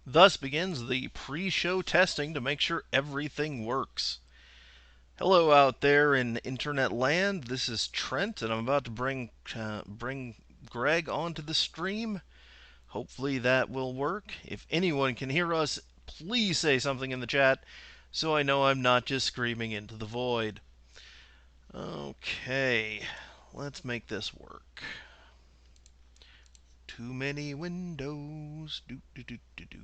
Thus begins the pre-show testing to make sure everything works. Hello out there in internet land. This is Trent, and I'm about to bring Greg onto the stream. Hopefully that will work. If anyone can hear us, please say something in the chat so I know I'm not just screaming into the void. Okay, let's make this work. Too many windows. Do do do do do.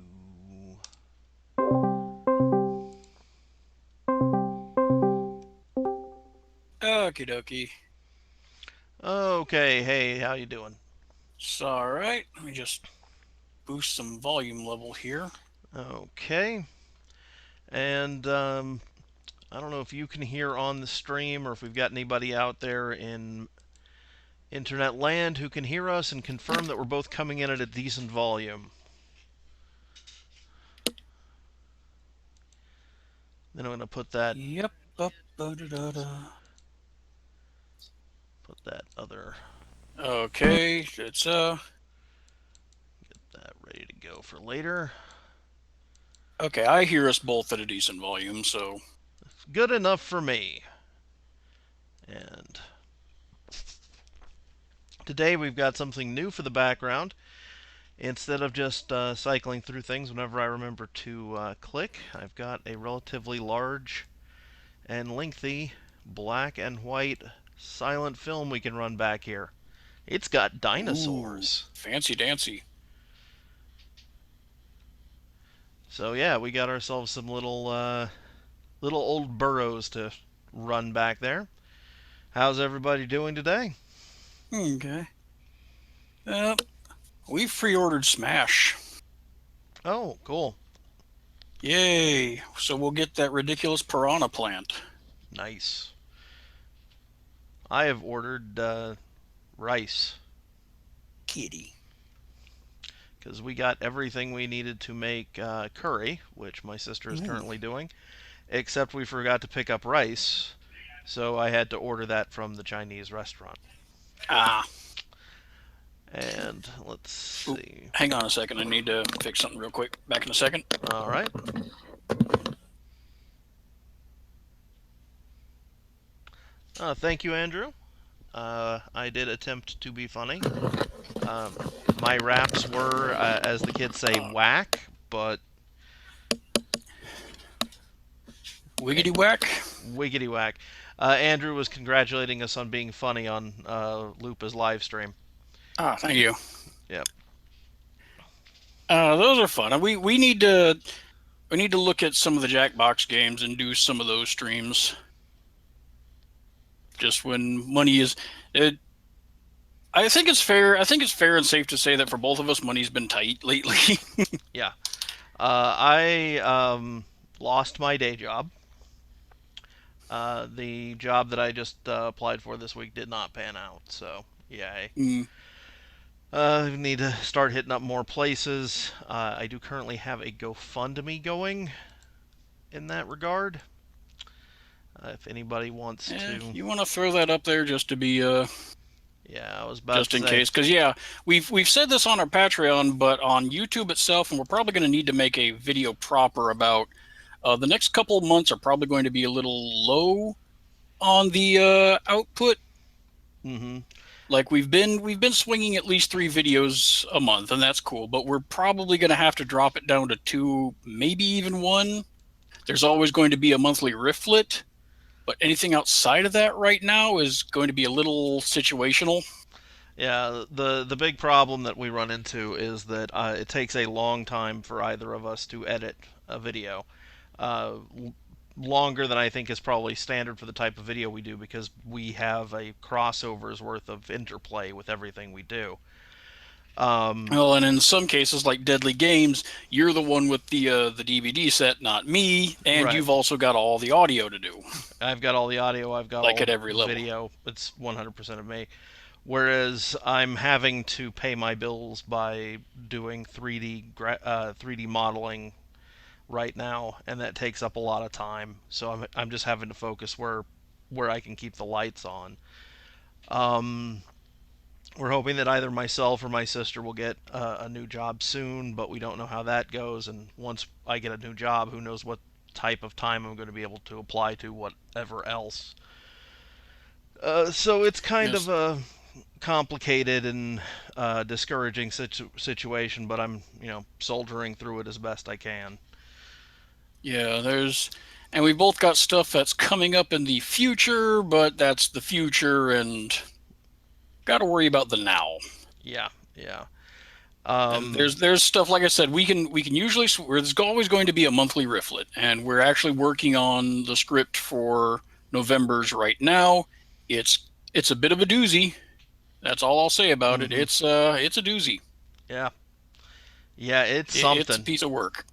Okie dokie. Okay, hey, how you doing? It's alright. Let me just boost some volume level here. Okay, and I don't know if you can hear on the stream or if we've got anybody out there in internet land who can hear us and confirm that we're both coming in at a decent volume. Then I'm going to put that Yep. Up, da, da, da. other, Okay, it's get that ready to go for later. okay, I hear us both at a decent volume, so Good enough for me. And today we've got something new for the background. Instead of just cycling through things whenever I remember to click, I've got a relatively large and lengthy black and white silent film we can run back here. It's got ooh, dinosaurs. fancy dancy. So yeah, we got ourselves some little old burrows to run back there. How's everybody doing today? Okay. Yep. We pre-ordered Smash. Oh, cool. Yay! So we'll get that ridiculous piranha plant. Nice. I have ordered rice Kitty. because we got everything we needed to make curry, which my sister is Ooh. currently doing, except we forgot to pick up rice, so I had to order that from the Chinese restaurant. Ah. And let's Ooh. see. Hang on a second. I need to fix something real quick. Back in a second. All right. Thank you, Andrew. I did attempt to be funny. Um, my raps were, as the kids say, whack, but Wiggity whack. wiggity whack. Andrew was congratulating us on being funny on Lupa's live stream. Ah, thank you. Yep. Those are fun. We need to look at some of the Jackbox games and do some of those streams. Just when money is, it, I think it's fair. I think it's fair and safe to say that for both of us, money's been tight lately. Yeah. I lost my day job. The job that I just applied for this week did not pan out, so yay. Mm. I need to start hitting up more places. I do currently have a GoFundMe going in that regard. If anybody wants to, You want to throw that up there just to be yeah, I was about just to in say, case, because yeah, we've said this on our Patreon, but on YouTube itself, and we're probably going to need to make a video proper about. The next couple of months are probably going to be a little low on the output. mm-hmm. Like we've been swinging at least 3 videos a month, and that's cool. But we're probably going to have to drop it down to 2, maybe even 1. There's always going to be a monthly rifflet, but anything outside of that right now is going to be a little situational. Yeah, the big problem that we run into is that it takes a long time for either of us to edit a video. Longer than I think is probably standard for the type of video we do because we have a crossover's worth of interplay with everything we do. Well, and in some cases, like Deadly Games, you're the one with the DVD set, not me, and Right. you've also got all the audio to do, I've got all the audio, I've got like all at every the level. video. It's 100% of me. Whereas I'm having to pay my bills by doing 3D modeling right now, and that takes up a lot of time. So I'm just having to focus where I can keep the lights on. Um, We're hoping that either myself or my sister will get a new job soon, but we don't know how that goes. And once I get a new job, who knows what type of time I'm going to be able to apply to whatever else. So it's kind of Yes. a complicated and discouraging situation, but I'm, soldiering through it as best I can. Yeah, and we both got stuff that's coming up in the future, but that's the future, and got to worry about the now. Yeah, yeah. And Um, there's stuff like I said, we can usually there's always going to be a monthly rifflet, and we're actually working on the script for November's right now. It's a bit of a doozy. That's all I'll say about it. mhm. It's a doozy. Yeah, yeah. It's It's a something. piece of work.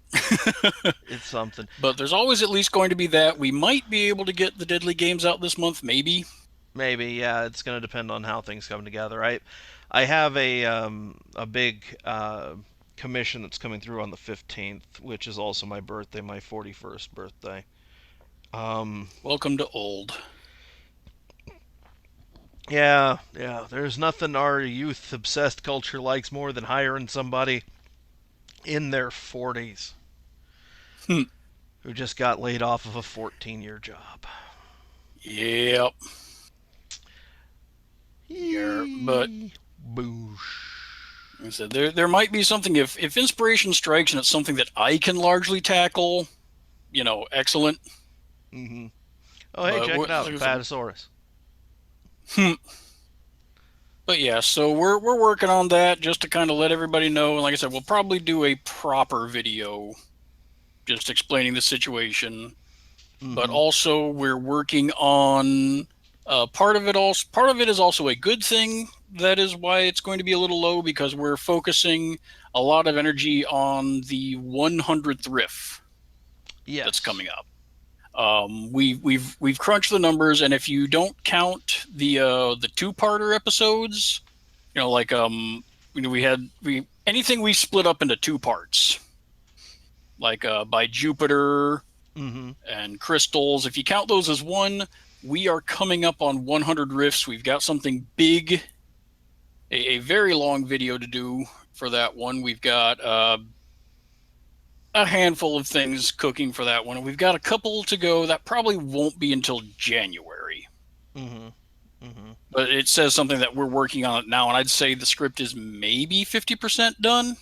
It's something. But there's always at least going to be that. We might be able to get the Deadly Games out this month, maybe. Maybe, yeah. It's going to depend on how things come together. I have a big commission that's coming through on the 15th, which is also my birthday, my 41st birthday. Um, Welcome to old. yeah, yeah. There's nothing our youth obsessed culture likes more than hiring somebody in their 40s who just got laid off of a 14-year job. Yep. Yeah, but Yee. Boosh. like I said there might be something if inspiration strikes and it's something that I can largely tackle. Excellent. Hmm. Oh, hey, But check it out, like I said, Patasaurus. but yeah, so we're working on that just to kind of let everybody know. And like I said, we'll probably do a proper video just explaining the situation. But Hmm. also we're working on part of it is also a good thing. That is why it's going to be a little low, because we're focusing a lot of energy on the 100th riff that's Yes. coming up. We've crunched the numbers, and if you don't count the two-parter episodes, like we anything we split up into two parts, like by Jupiter Hmm. and crystals. If you count those as one, we are coming up on 100 riffs. We've got something big, a very long video to do for that one. We've got a handful of things cooking for that one. And we've got a couple to go that probably won't be until January. Hmm. Hmm. But it says something that we're working on it now, and I'd say the script is maybe 50% done.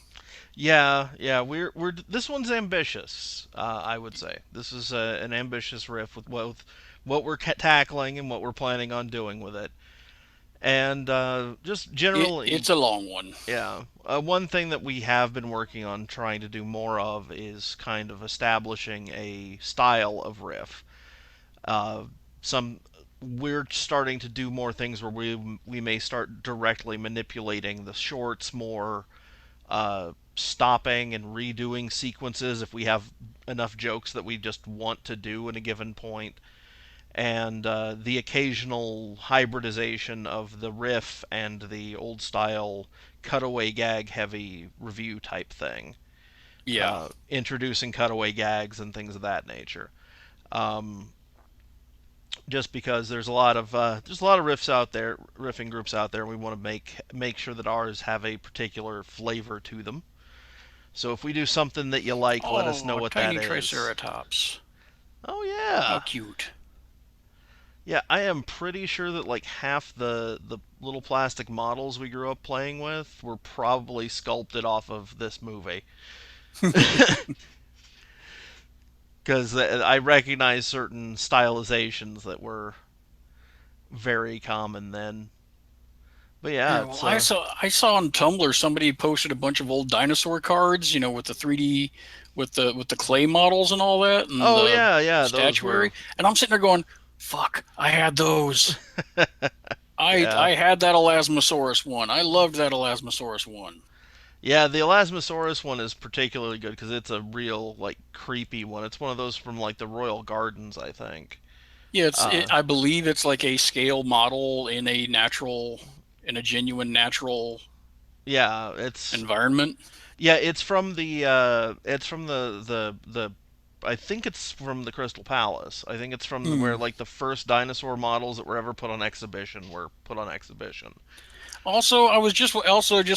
Yeah, yeah. We're this one's ambitious. I would say this is an ambitious riff with both what we're tackling and what we're planning on doing with it. And just generally, It's a long one. yeah. One thing that we have been working on trying to do more of is kind of establishing a style of riff. Uh, some we're starting to do more things where we may start directly manipulating the shorts more, stopping and redoing sequences if we have enough jokes that we just want to do in a given point, and the occasional hybridization of the riff and the old style cutaway gag heavy review type thing, Yeah. introducing cutaway gags and things of that nature. Um, just because there's a lot of riffs out there, riffing groups out there, and we want to make sure that ours have a particular flavor to them. So if we do something that you like, let us know Oh, what that tiny is. triceratops. Oh How yeah. cute. Yeah, I am pretty sure that like half the little plastic models we grew up playing with were probably sculpted off of this movie. Because I recognize certain stylizations that were very common then. But yeah, Yeah, it's well, I saw on Tumblr somebody posted a bunch of old dinosaur cards, with the 3D, with the clay models and all that, and oh the yeah, yeah, those were statuary. And I'm sitting there going, "Fuck, I had those. I yeah. I had that Elasmosaurus one. I loved that Elasmosaurus one." Yeah, the Elasmosaurus one is particularly good because it's a real like creepy one. It's one of those from like the Royal Gardens, I think. Yeah, Uh, I believe it's like a scale model in a genuine natural yeah, it's environment. yeah, it's from the I think it's from the Crystal Palace. I think it's from where Hmm. like the first dinosaur models that were ever put on exhibition were put on exhibition. Also, I was just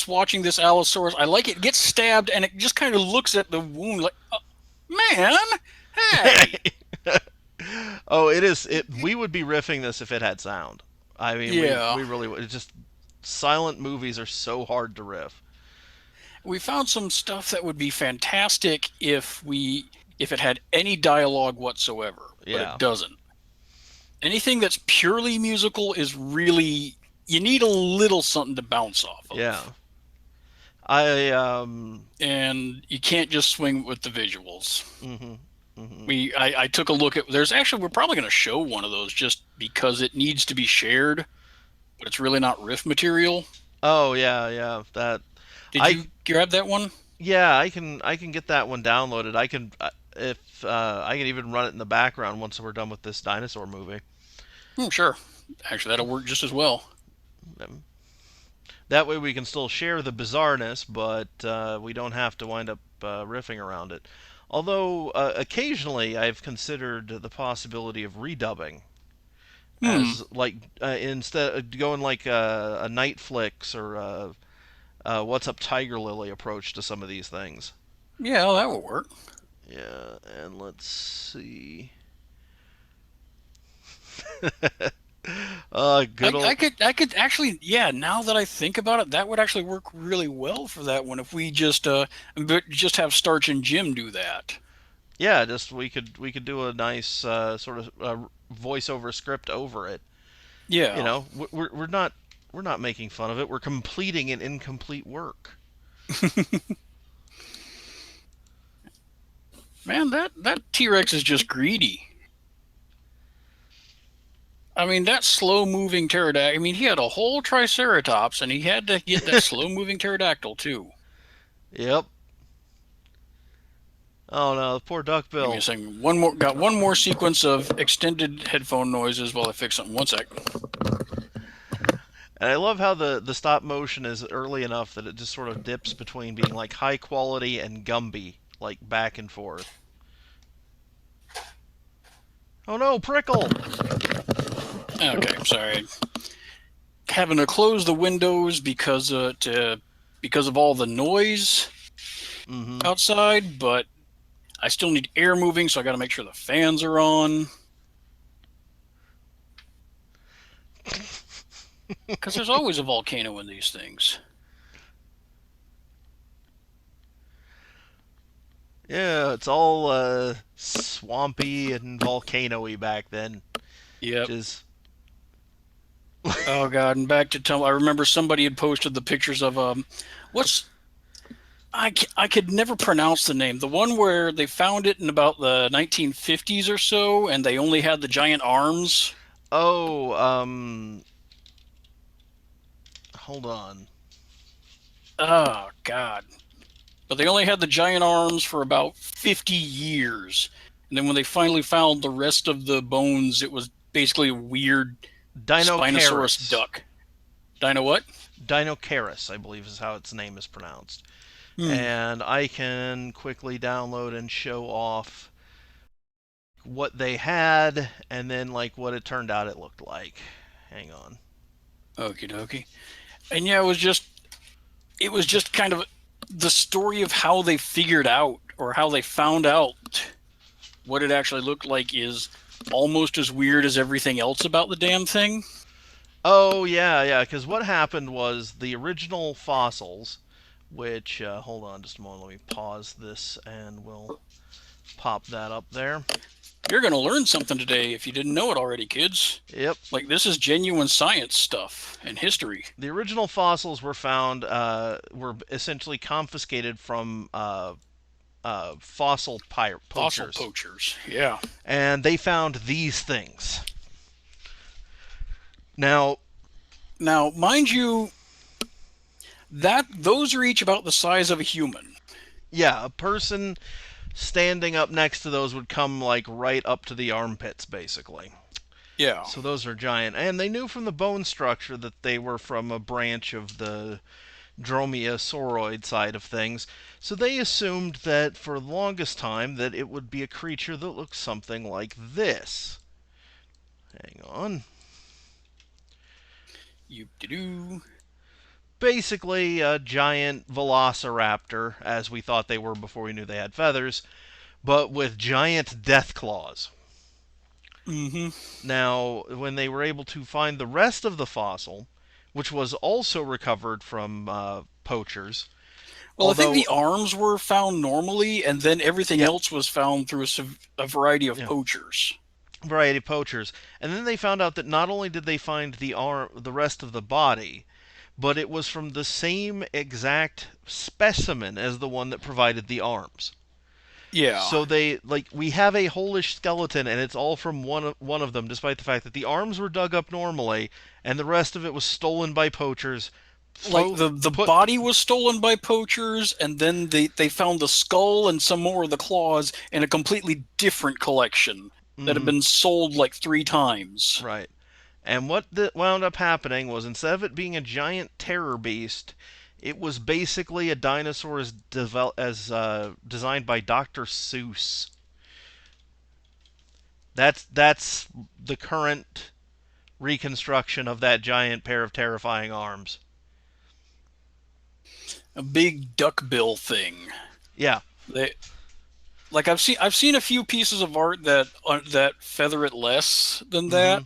watching this Allosaurus. I like it gets stabbed and it just kind of looks at the wound like, man, hey, Oh, it is. We would be riffing this if it had sound. I mean, yeah. we really would. It's just silent movies are so hard to riff. We found some stuff that would be fantastic if it had any dialogue whatsoever, but it Yeah, doesn't. Anything that's purely musical is really you need a little something to bounce off yeah. of. I And you can't just swing with the visuals. mhm, mhm. I took a look at there's actually we're probably going to show one of those just because it needs to be shared, but it's really not riff material. Oh yeah, yeah. That Did I you grab that one? yeah, I can get that one downloaded. I can if I can even run it in the background once we're done with this dinosaur movie. Sure. Actually, that'll work just as well. Um, That way we can still share the bizarreness, but we don't have to wind up riffing around it. Although occasionally I've considered the possibility of redubbing Hmm. as like instead of going like a Night Flicks or What's Up Tiger Lily approach to some of these things. Yeah, well, that will work. Yeah, and let's see. Good old. I could actually, yeah. Now that I think about it, that would actually work really well for that one if we just have Starch and Jim do that. Yeah, just we could do a nice sort of voiceover script over it. You Yeah, know, we're not making fun of it. We're completing an incomplete work. man, that T Rex is just greedy. I mean, that slow moving pterodactyl. I mean, he had a whole Triceratops, and he had to get that slow moving pterodactyl too. Yep. Oh no, the poor Give me a duckbill. second. Got one more sequence of extended headphone noises while I fix something. One sec. And I love how the stop motion is early enough that it just sort of dips between being like high quality and Gumby, like back and forth. Oh no, Prickle! Okay, I'm sorry. Having to close the windows because of all the noise Mm-hmm. outside, but I still need air moving, so I got to make sure the fans are on. Because there's always a volcano in these things. Yeah, it's all swampy and volcano-y back then, which Yep. is Oh god, and back to tell. I remember somebody had posted the pictures of what's I could never pronounce the name. The one where they found it in about the 1950s or so, and they only had the giant arms. oh hold on. Oh god, but they only had the giant arms for about 50 years. And then when they finally found the rest of the bones, it was basically a weird Spinosaurus Dinocaris. duck. Dino what? Dinocaris, I believe is how its name is pronounced. Hmm. And I can quickly download and show off what they had and then like what it turned out it looked like. Hang on. Okie dokie. And yeah, it was just kind of the story of how they figured out or how they found out what it actually looked like is almost as weird as everything else about the damn thing. Oh yeah, yeah. Because what happened was the original fossils, which hold on just a moment. Let me pause this and we'll pop that up there. You're going to learn something today if you didn't know it already, kids. Yep. Like, this is genuine science stuff and history. The original fossils were found were essentially confiscated from fossil Fossil poachers, poachers. Yeah. and they found these things. Now, Now, mind you, that those are each about the size of a human. yeah, a person standing up next to those would come like right up to the armpits, basically. Yeah. So those are giant, and they knew from the bone structure that they were from a branch of the dromaeosauroid side of things. So they assumed that for the longest time that it would be a creature that looked something like this. Hang on. You do. Basically, a giant velociraptor, as we thought they were before we knew they had feathers, but with giant death claws. Hmm. Now, when they were able to find the rest of the fossil, which was also recovered from poachers, Well, I think although, the arms were found normally, and then everything yeah, else was found through a variety of yeah, poachers. variety of poachers, and then they found out that not only did they find the rest of the body, but it was from the same exact specimen as the one that provided the arms. Yeah, So they we have a wholish skeleton, and it's all from one of them, despite the fact that the arms were dug up normally, and the rest of it was stolen by poachers. like Throw the put body was stolen by poachers, and then they found the skull and some more of the claws in a completely different collection that had mhm, been sold like 3 times. right. And what wound up happening was instead of it being a giant terror beast, it was basically a dinosaur designed by Dr. Seuss. That's the current reconstruction of that giant pair of terrifying arms. A big duckbill thing. Yeah. They like I've seen a few pieces of art that feather it less than Hmm. that,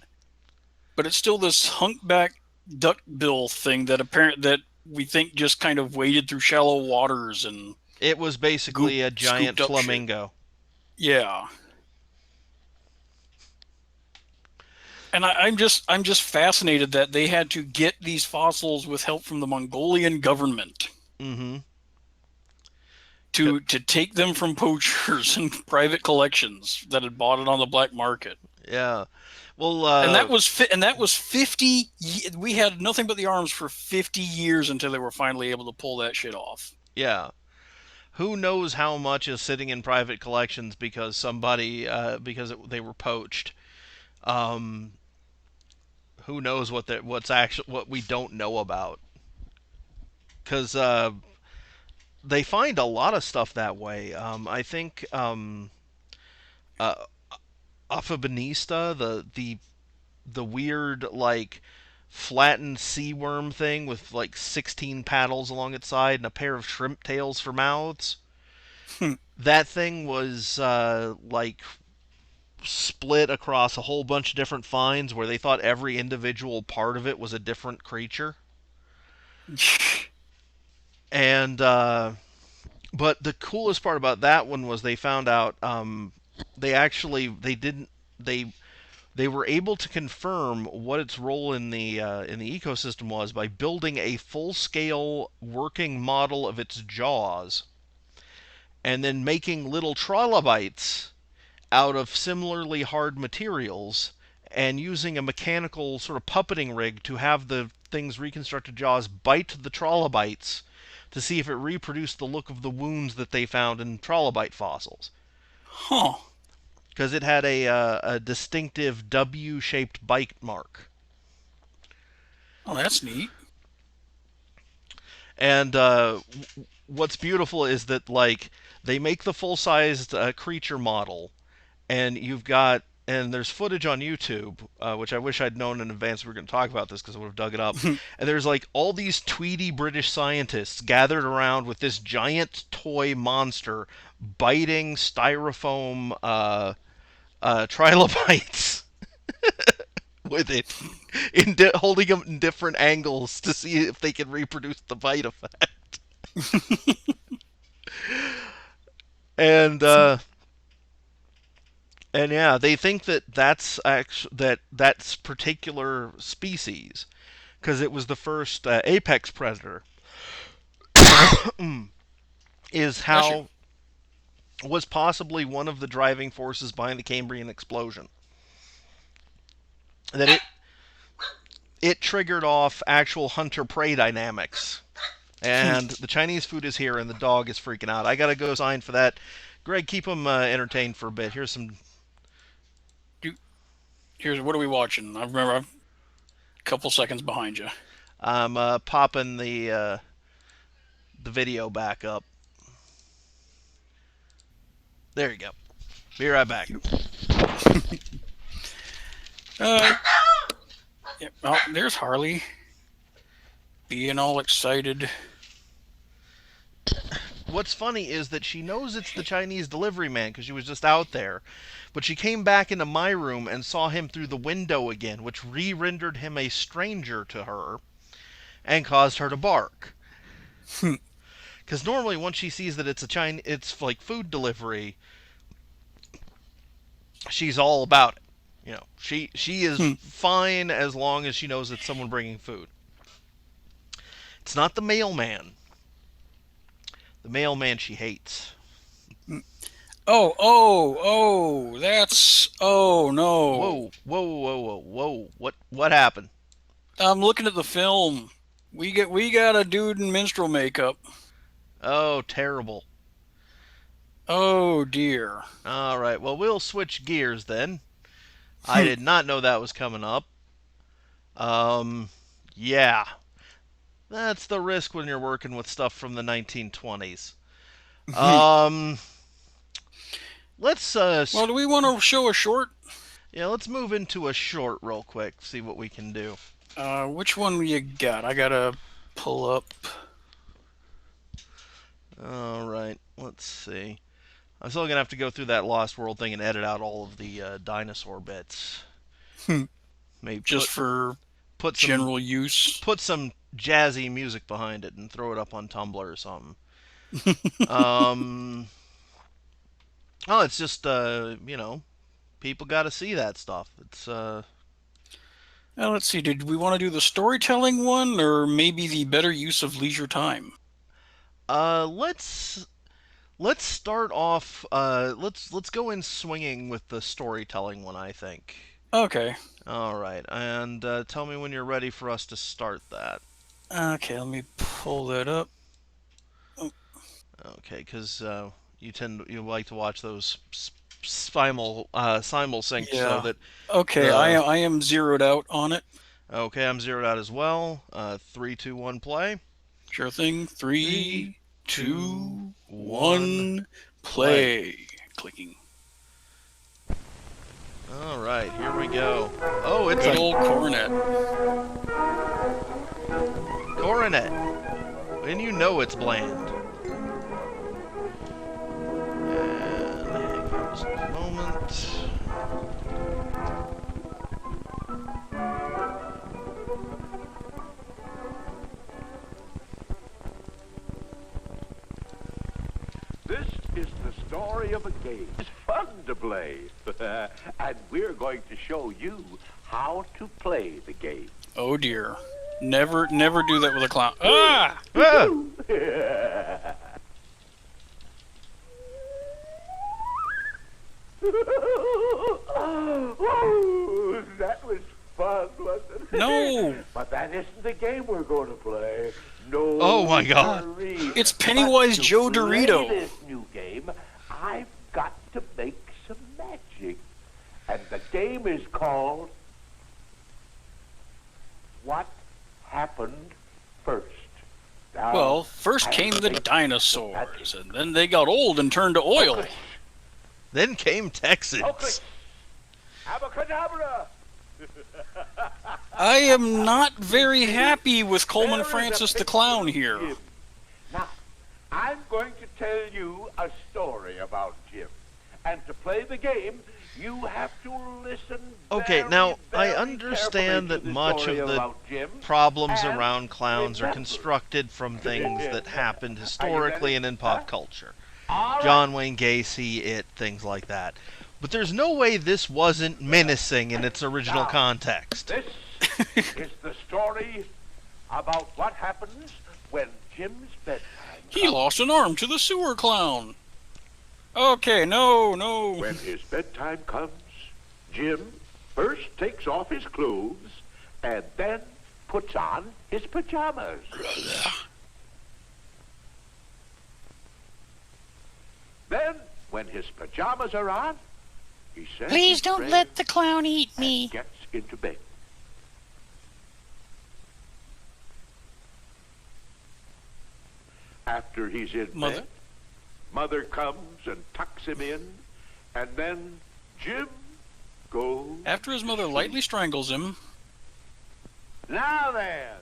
but it's still this humpback duckbill thing that we think just kind of waded through shallow waters and It was basically a giant scooped up shit. flamingo. Yeah, and I'm just fascinated that they had to get these fossils with help from the Mongolian government Hmm. to take them from poachers and private collections that had bought it on the black market. Yeah. Well, And that was 50. We had nothing but the arms for 50 years until they were finally able to pull that shit off. yeah. Who knows how much is sitting in private collections because they were poached. Um, who knows what we don't know about? Because they find a lot of stuff that way. I think uh, Aphabanista, the weird flattened sea worm thing with 16 paddles along its side and a pair of shrimp tails for mouths. That thing was split across a whole bunch of different finds where they thought every individual part of it was a different creature. And but the coolest part about that one was they found out they actually they didn't they they were able to confirm what its role in the ecosystem was by building a full-scale working model of its jaws and then making little trilobites out of similarly hard materials and using a mechanical sort of puppeting rig to have the thing's reconstructed jaws bite the trilobites to see if it reproduced the look of the wounds that they found in trilobite fossils. Huh. Because it had a distinctive W-shaped bite mark. Oh, that's neat. And what's beautiful is that they make the full-sized creature model, and there's footage on YouTube, which I wish I'd known in advance we were going to talk about this because I would have dug it up. And there's all these tweedy British scientists gathered around with this giant toy monster biting styrofoam trilobites with it, holding them in different angles to see if they can reproduce the bite effect. And yeah, they think that that's particular species because it was the first apex predator. Is Bless you. how was possibly one of the driving forces behind the Cambrian explosion. That it triggered off actual hunter prey dynamics. And the Chinese food is here, and the dog is freaking out. I gotta go sign for that. Greg, keep him entertained for a bit. Here's some. Here's what are we watching? I remember I'm a couple seconds behind you. I'm popping the video back up. There you go. Be right back. Uh, yeah, oh, there's Harley being all excited. What's funny is that she knows it's the Chinese delivery man because she was just out there. But she came back into my room and saw him through the window again, which re-rendered him a stranger to her and caused her to bark. Because normally, once she sees that it's like food delivery, she's all about it. You know, she is fine as long as she knows it's someone bringing food. It's not the mailman. The mailman she hates. Oh no. Whoa, whoa, whoa, whoa, whoa! What happened? I'm looking at the film. We got a dude in minstrel makeup. Oh, terrible. Oh dear. All right, well, we'll switch gears then. I did not know that was coming up. Um, yeah, that's the risk when you're working with stuff from the 1920s. Um, let's Well, do we want to show a short? yeah, let's move into a short real quick. See what we can do. Which one you got? I gotta pull up. All right, let's see. I'm still gonna have to go through that Lost World thing and edit out all of the dinosaur bits. Maybe Just for put some general use. put some jazzy music behind it and throw it up on Tumblr or something. um, oh, it's just people got to see that stuff. It's Now let's see. Did we want to do the storytelling one, or maybe the better use of leisure time? let's start off. Let's go in swinging with the storytelling one, I think. Okay. All right, and tell me when you're ready for us to start that. Okay, let me pull that up. Okay, because you like to watch those simul sync so Yeah. that Okay, I am zeroed out on it. okay, I'm zeroed out as well. 3, 2, 1, play. Sure thing. 3, 2, 2, 1, play. Clicking. All right, here we go. Oh, it's Good a old coronet. coronet, and you know it's bland. And hang on just a moment. This is the story of a game. It's fun to play. And we're going to show you how to play the game. Oh dear. Never do that with a clown. Ah! Ah! Oh, that was fun, wasn't it? No! But that isn't the game we're going to play. No. Oh, my God. Hurry. It's Pennywise But to Joe play Dorito. this new game, I've got to make some magic. And the game is called What Happened First. Now, Well, first came the dinosaurs, and then they got old and turned to oil. Then came Texans. Okay. Abracadabra! I am not very happy with Coleman There is a Francis the picture Clown of here. Jim. Now, I'm going to tell you a story about Jim. And to play the game, you have to listen Okay, very, now I very understand carefully that to the much story of the about Jim. problems And around clowns are remember- constructed from things that happened historically and in Huh? pop culture. All right. John Wayne Gacy, things like that. But there's no way this wasn't menacing in its original Now, context. This is the story about what happens when Jim's bedtime He comes. lost an arm to the sewer clown. Okay, no. When his bedtime comes, Jim first takes off his clothes and then puts on his pajamas. Then, when his pajamas are on, he says Please his don't prayers let the clown eat and me. gets into bed. After he's in Mother- bed, Mother comes and tucks him in, and then Jim goes. After his mother lightly strangles him, Now then,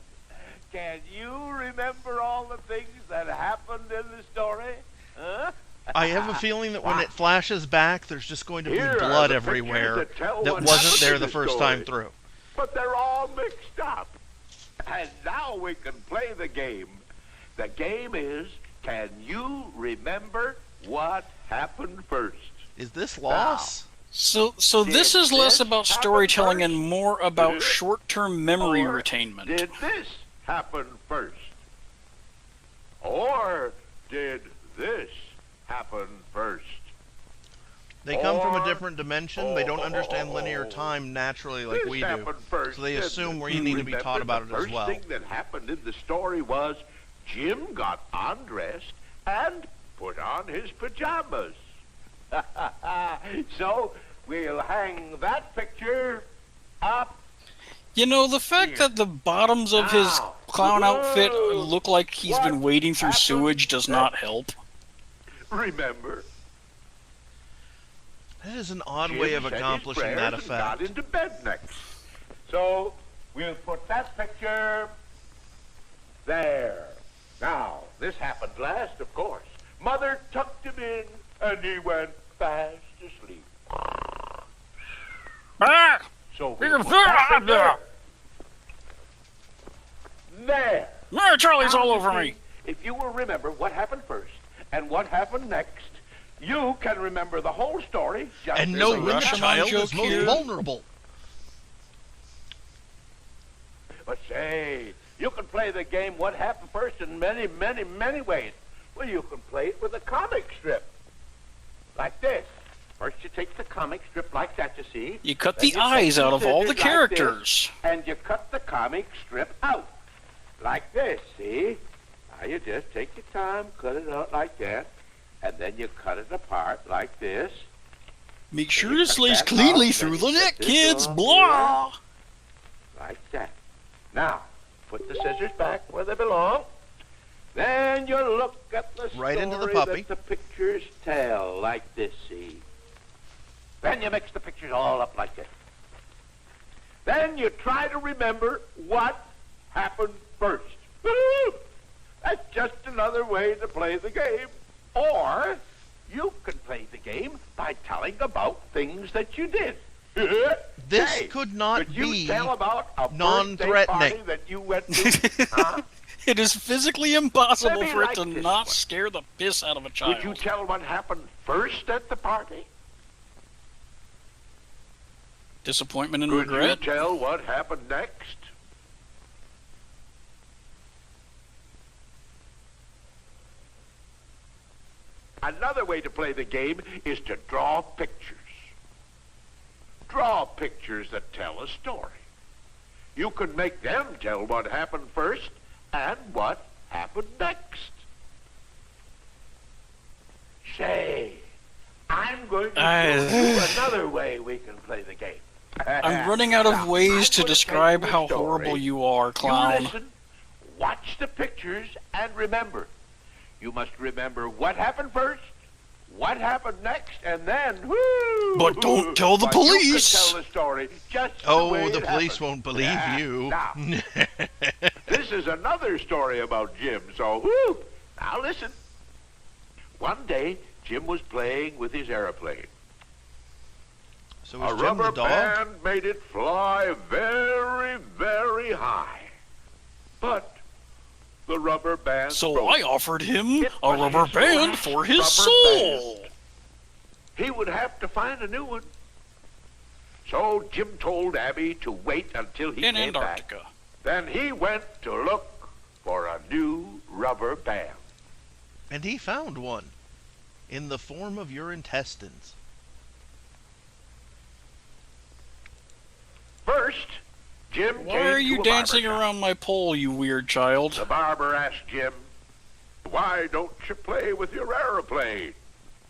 Can you remember all the things that happened in the story? Huh? I have a feeling that when it flashes back, there's just going to be Here are blood the everywhere pictures that tell that what wasn't happened there in the the first story. time through. But they're all mixed up. And now we can play the game. The game is, can you remember what happened first? Is this loss? So this is less about storytelling and more about short-term memory Or retainment. Did this happen first? Or did this happen first? They come from a Or- different dimension. They don't understand linear time naturally like This we do. happened first, So they didn't assume it? we need to be Remember, taught about it the as first well. thing that happened in the story was Jim got undressed and put on his pajamas. So we'll hang that picture up. You know, the fact that the bottoms of his Now, clown outfit whoa, look like he's what been wading through happened sewage does not help. Remember, That is an odd Jim way of said his accomplishing that prayers and got effect. into bed next. So we'll put that picture there. Now, this happened last, of course. Mother tucked him in, and he went fast asleep. Ah! So we'll put that picture there. Ah, Charlie's Now, all you over see, me. If you will remember what happened first and what happened next, you can remember the whole story just And as know a when the Rashomon child joke is most here. vulnerable. But say, you can play the game what happened first in many, many, many ways. Well, you can play it with a comic strip. Like this. First you take the comic strip like that, you see. You cut Then the you take eyes the out of all the scissors like this, characters. and you cut the comic strip out. Like this, see? Now you just take your time, cut it out like that, and then you cut it apart like this. Make sure you it cut slays that cleanly out, through then the you neck, cut this kids. off Blah! Like that. Now, put the scissors back where they belong. Then you look at the Right into the story puppy. that the pictures tell, like this, see? Then you mix the pictures all up like this. Then you try to remember what happened first. Woo! That's just another way to play the game. Or you can play the game by telling about things that you did. This Hey, could not could you be tell about a birthday non-threatening. party that you went to? Huh? It is physically impossible Let me for it write to this not one. scare the piss out of a child. Could you tell what happened first at the party? Disappointment and Could regret? you tell what happened next? Another way to play the game is to draw pictures. Draw pictures that tell a story. You can make them tell what happened first and what happened next. Say, I'm going to show you another way we can play the game. I'm running out of Now, ways I'm to gonna describe tell you a how story. horrible you are, You clown. listen, watch the pictures, and remember. You must remember what happened first, what happened next, and then, whoo! But don't tell the But police. You can tell the story just the Oh, way the it police happened. won't believe Yeah. you. Now, this is another story about Jim, so whoo! Now listen. One day, Jim was playing with his airplane. So A is Jim the rubber dog? band made it fly very, very high. But the rubber band So broke. I offered him It a was rubber his band last for his rubber soul. He would have to find a new one. So Jim told Abby to wait until he In came back. Antarctica. Then he went to look for a new rubber band. And he found one. In the form of your intestines. First, Jim Why came are to you a dancing barber shop. around my pole, you weird child? The barber asked Jim, "Why don't you play with your aeroplane?"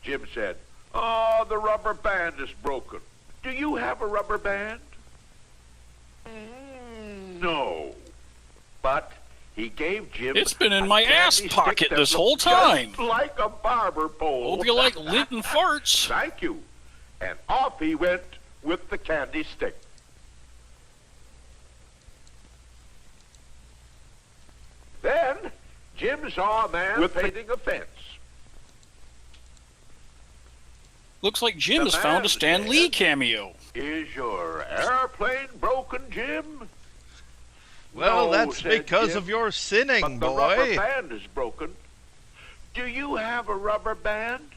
Jim said, "Oh, the rubber band is broken. Do you have a rubber band?" No. But he gave Jim It's been in a my ass candy pocket stick that this whole looked time. just like a barber pole. Hope you like lint and farts. Thank you. And off he went with the candy stick. Then Jim saw a man painting a fence. Looks like Jim The has found man a Stan Lee said, cameo. "Is your airplane broken, Jim?" Well, "No," that's said because Jim, of your sinning, "but the rubber boy. band is broken. Do you have a rubber band?"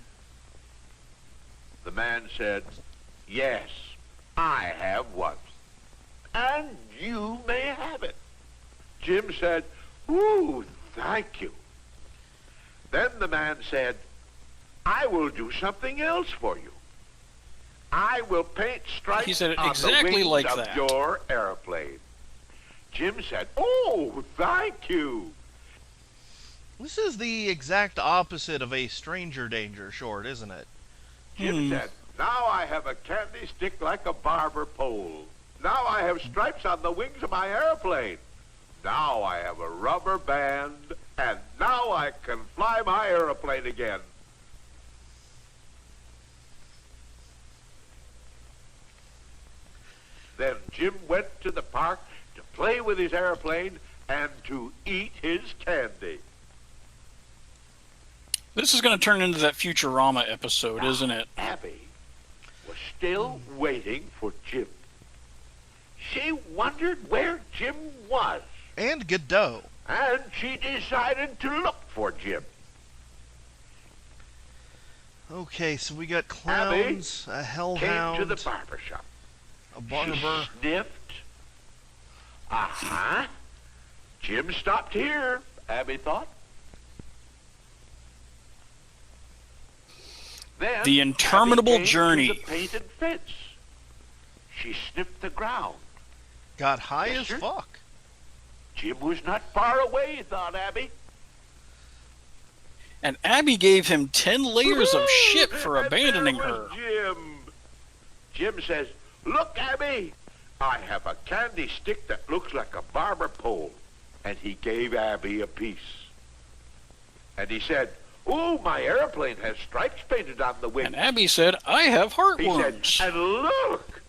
The man said, "Yes, I have one, and you may have it." Jim said, "Ooh, thank you." Then the man said, "I will do something else for you. I will paint stripes He said it on exactly the wings like of that. your airplane." Jim said, "Oh, thank you." This is the exact opposite of a stranger danger short, isn't it? Jim said, "Now I have a candy stick like a barber pole. Now I have stripes on the wings of my airplane. Now I have a rubber band, and now I can fly my airplane again." Then Jim went to the park to play with his airplane and to eat his candy. This is going to turn into that Futurama episode, isn't it? Abby was still waiting for Jim. She wondered where Jim was, And Godot. and she decided to look for Jim. Okay, so we got clowns, a Came hellhound, to the barber shop. a barber. She sniffed. Uh-huh. Jim stopped here, Abby thought. Then The interminable Abby came journey. to the painted fence. She sniffed the ground. Got high Yes, as sir. fuck. Jim was not far away, thought Abby. And Abby gave him 10 layers of shit for And abandoning there her. was Jim. Jim says, "Look, Abby, I have a candy stick that looks like a barber pole." And he gave Abby a piece. And he said, "Oh, my airplane has stripes painted on the wings." And Abby said, I have He said, heartworms. "And look,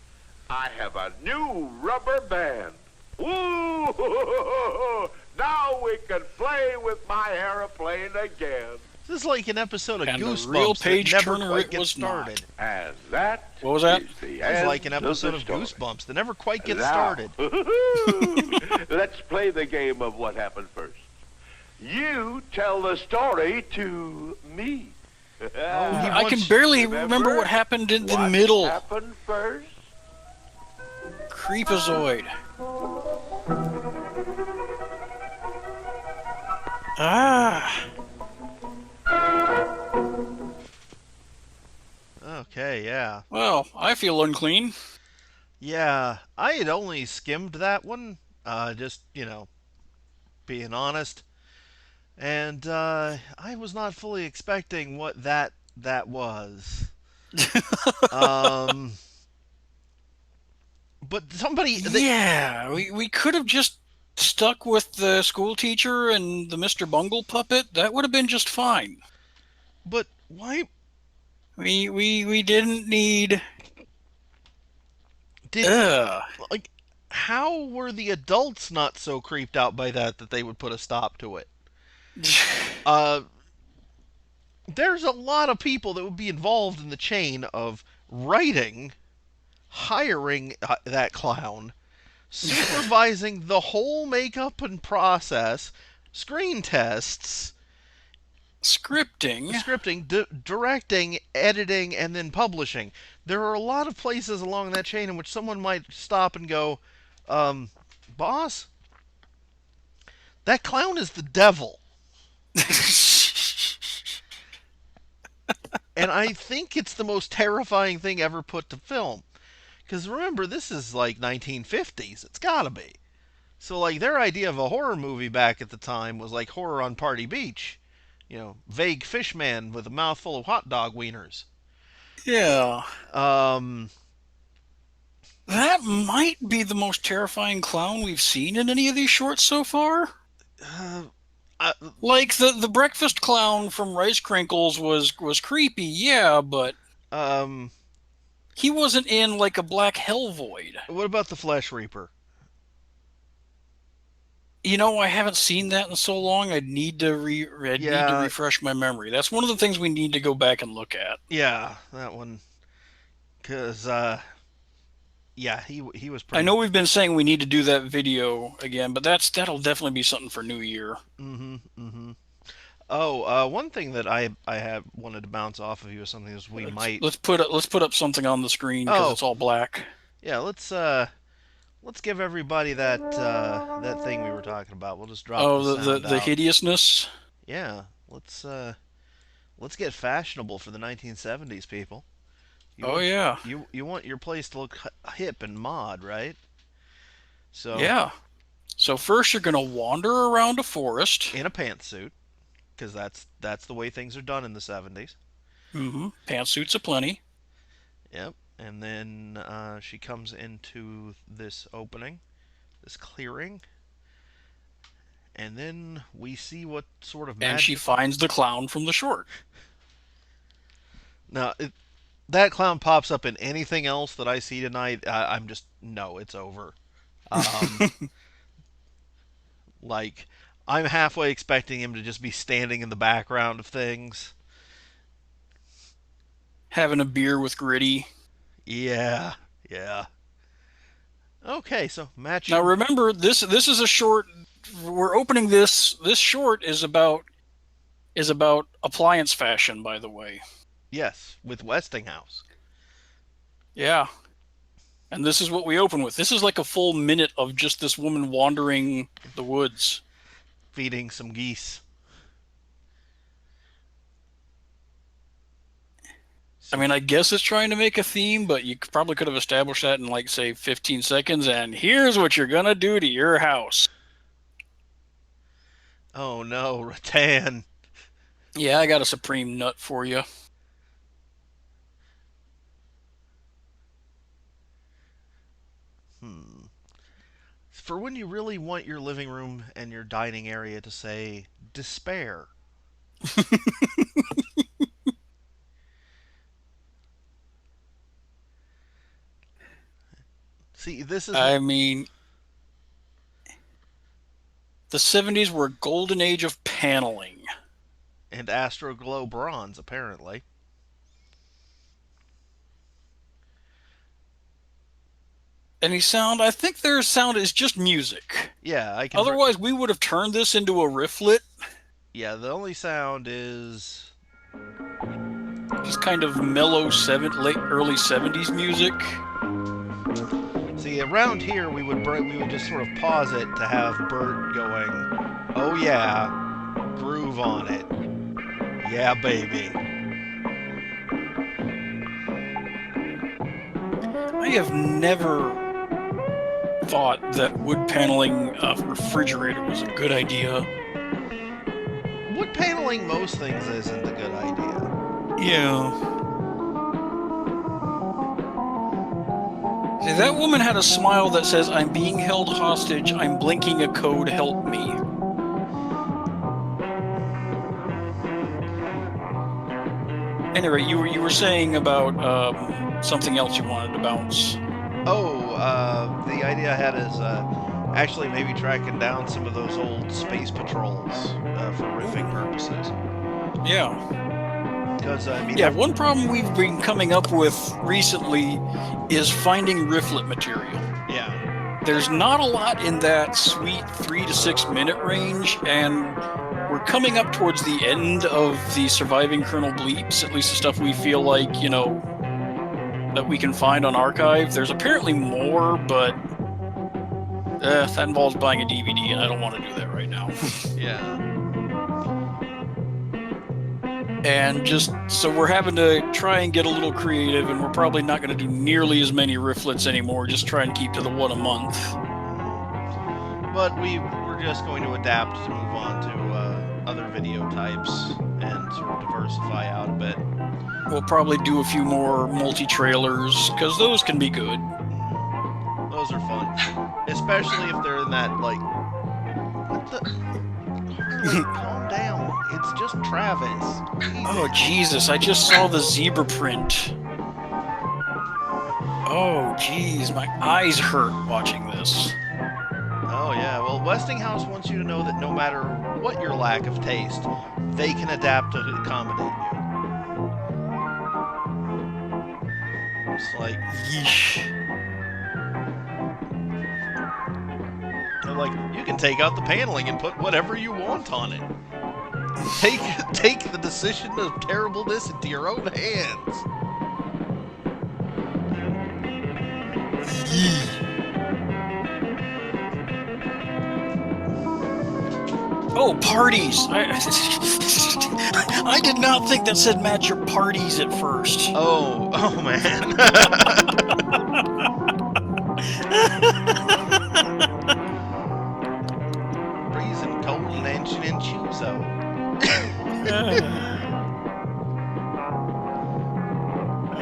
I have a new rubber band. Ooh, now we can play with my airplane again." This is like an episode of And the Goosebumps real that page never turner quite it gets was not. started. And that What was that? is the It's end like an episode the of story. Goosebumps that never quite gets Now, started. let's play the game of what happened first. You tell the story to me. I can barely remember what happened in the What middle. happened first? Creepazoid. Ah. Okay, yeah. Well, I feel unclean. Yeah, I had only skimmed that one, just, being honest. And I was not fully expecting what that was. um, but somebody... Yeah, we could have just stuck with the school teacher and the Mr. Bungle puppet. That would have been just fine. But why We didn't need. did... Ugh. Like, how were the adults not so creeped out by that they would put a stop to it? There's a lot of people that would be involved in the chain of writing, hiring that clown, supervising the whole makeup and process, screen tests, Scripting. scripting, directing, editing, and then publishing. There are a lot of places along that chain in which someone might stop and go, boss, that clown is the devil. And I think it's the most terrifying thing ever put to film. Because remember, this is like 1950s. It's gotta be. So, like, their idea of a horror movie back at the time was like Horror on Party Beach. Vague fish man with a mouthful of hot dog wieners. Yeah. Um, That might be the most terrifying clown we've seen in any of these shorts so far. Like the breakfast clown from Rice Crinkles was creepy, yeah, but he wasn't in like a black hell void. what about the Flesh Reaper? You know, I haven't seen that in so long. I'd need to Yeah, refresh my memory. That's one of the things we need to go back and look at. yeah, that one. Cause yeah, he was I pretty. know we've been saying we need to do that video again, but that'll definitely be something for New Year. Mm-hmm. Mm-hmm. Oh, one thing that I have wanted to bounce off of you is something is we might. Let's put up something on the screen because Oh, it's all black. yeah. Let's give everybody that thing we were talking about. We'll just drop the Oh, sound the out. hideousness. Yeah. Let's get fashionable for the 1970s, people. You Oh want yeah, you want your place to look hip and mod, right? So yeah. So first you're gonna wander around a forest. in a pantsuit, because that's the way things are done in the 70s. Mm-hmm. Pantsuits aplenty. Yep. And then she comes into this opening, this clearing, and then we see what sort of And she magic. finds the clown from the short. Now, that clown pops up in anything else that I see tonight, I'm just no, it's over. Um, like I'm halfway expecting him to just be standing in the background of things. Having a beer with Gritty. Yeah, yeah. Okay, so match Now your remember, this is a short. We're opening this. This short is about appliance fashion, by the way. yes with Westinghouse Yeah. And this is what we open with. This is like a full minute of just this woman wandering the woods. feeding some geese. I See, mean, I guess it's trying to make a theme, but you probably could have established that in like say 15 seconds. And here's what you're gonna do to your house. oh no, rattan. Yeah, I got a supreme nut for you. Hmm. For when you really want your living room and your dining area to say despair. See, this is I mean, the 70s were a golden age of paneling. and Astroglow bronze apparently. Any sound? I think their sound is just music. Yeah, I can. Otherwise, we would have turned this into a rifflet, Yeah, the only sound is. just kind of mellow late early 70s music. See, around here we would just sort of pause it to have Bert going, "Oh yeah, groove on it, yeah baby." I have never thought that wood paneling a refrigerator was a good idea. Wood paneling most things isn't a good idea. Yeah. See, that woman had a smile that says, "I'm being held hostage. I'm blinking a code. Help me." Anyway, you were saying about something else you wanted to bounce. Oh, the idea I had is actually maybe tracking down some of those old space patrols for riffing purposes. Yeah. Because I mean, Yeah, one problem we've been coming up with recently is finding rifflet material. yeah, There's not a lot in that sweet 3 to 6 minute range, and we're coming up towards the end of the surviving Colonel Bleeps, at least the stuff we feel like, that we can find on archive. There's apparently more, but that involves buying a DVD, and I don't want to do that right now. yeah. And just so we're having to try and get a little creative, and we're probably not going to do nearly as many rifflets anymore, just try and keep to the one a month. But we're just going to adapt to move on to other video types and sort of diversify out a bit. We'll probably do a few more multi-trailers, because those can be good. Those are fun, especially if they're in that like. What the? Calm down. It's just Travis. Oh, Jesus, I just saw the zebra print. Oh, jeez, my eyes hurt watching this. Oh yeah. Well, Westinghouse wants you to know that no matter what your lack of taste, they can adapt to accommodate you. It's like Yeesh. they're like, you can take out the paneling and put whatever you want on it. Take take the decision of terribleness into your own hands. Yee. Oh, parties! I did not think that said match your parties at first. Oh man. Freezing cold and ancient and chuzo.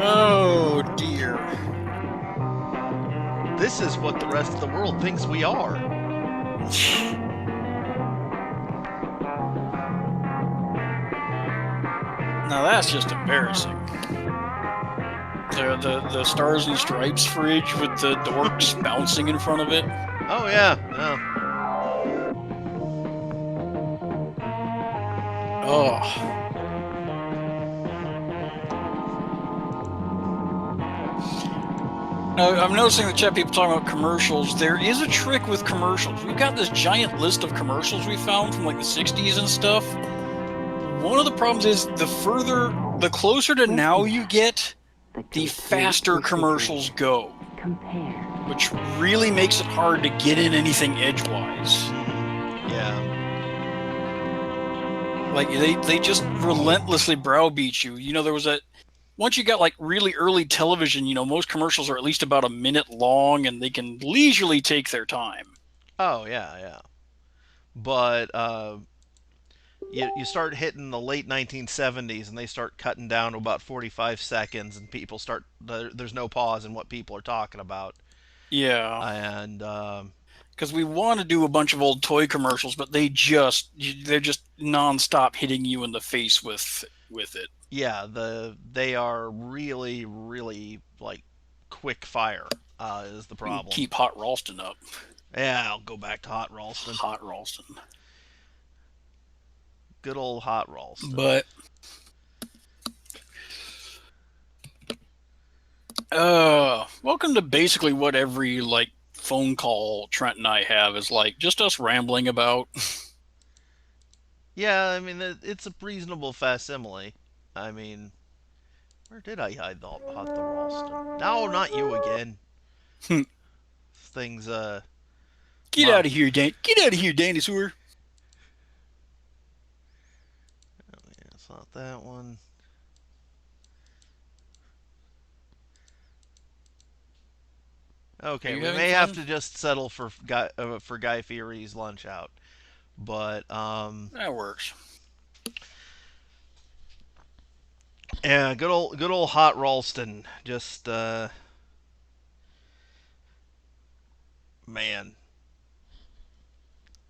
Oh dear. This is what the rest of the world thinks we are. Now that's just embarrassing. The Stars and Stripes fridge with the dorks bouncing in front of it. Oh yeah. Yeah. Oh. Now, I'm noticing in the chat people talking about commercials. There is a trick with commercials. We've got this giant list of commercials we found from like the 60s and stuff. One of the problems is the closer to now you get, the faster commercials go. Which really makes it hard to get in anything edgewise. Yeah. Like they just relentlessly browbeat you. You know, there was once you got like really early television, you know, most commercials are at least about a minute long and they can leisurely take their time. Oh yeah, yeah. But you start hitting the late 1970s and they start cutting down to about 45 seconds and people start there's no pause in what people are talking about. Yeah. And Because we want to do a bunch of old toy commercials, but they're just nonstop hitting you in the face with it. yeah, they are really like quick fire is the problem. Keep Hot Ralston up. Yeah, I'll go back to Hot Ralston. Hot Ralston. Good old Hot Ralston. But welcome to basically what every like phone call Trent and I have is like just us rambling about. Yeah, I mean it's a reasonable facsimile. I mean, where did I hide the Ralston? No, not you again. Things Get out of here, Get out of here, dinosaur. Oh, yeah, it's not that one. Okay, we may have to just settle for Guy Fieri's Lunch Out, but that works. Yeah, good old Hot Ralston. Just man,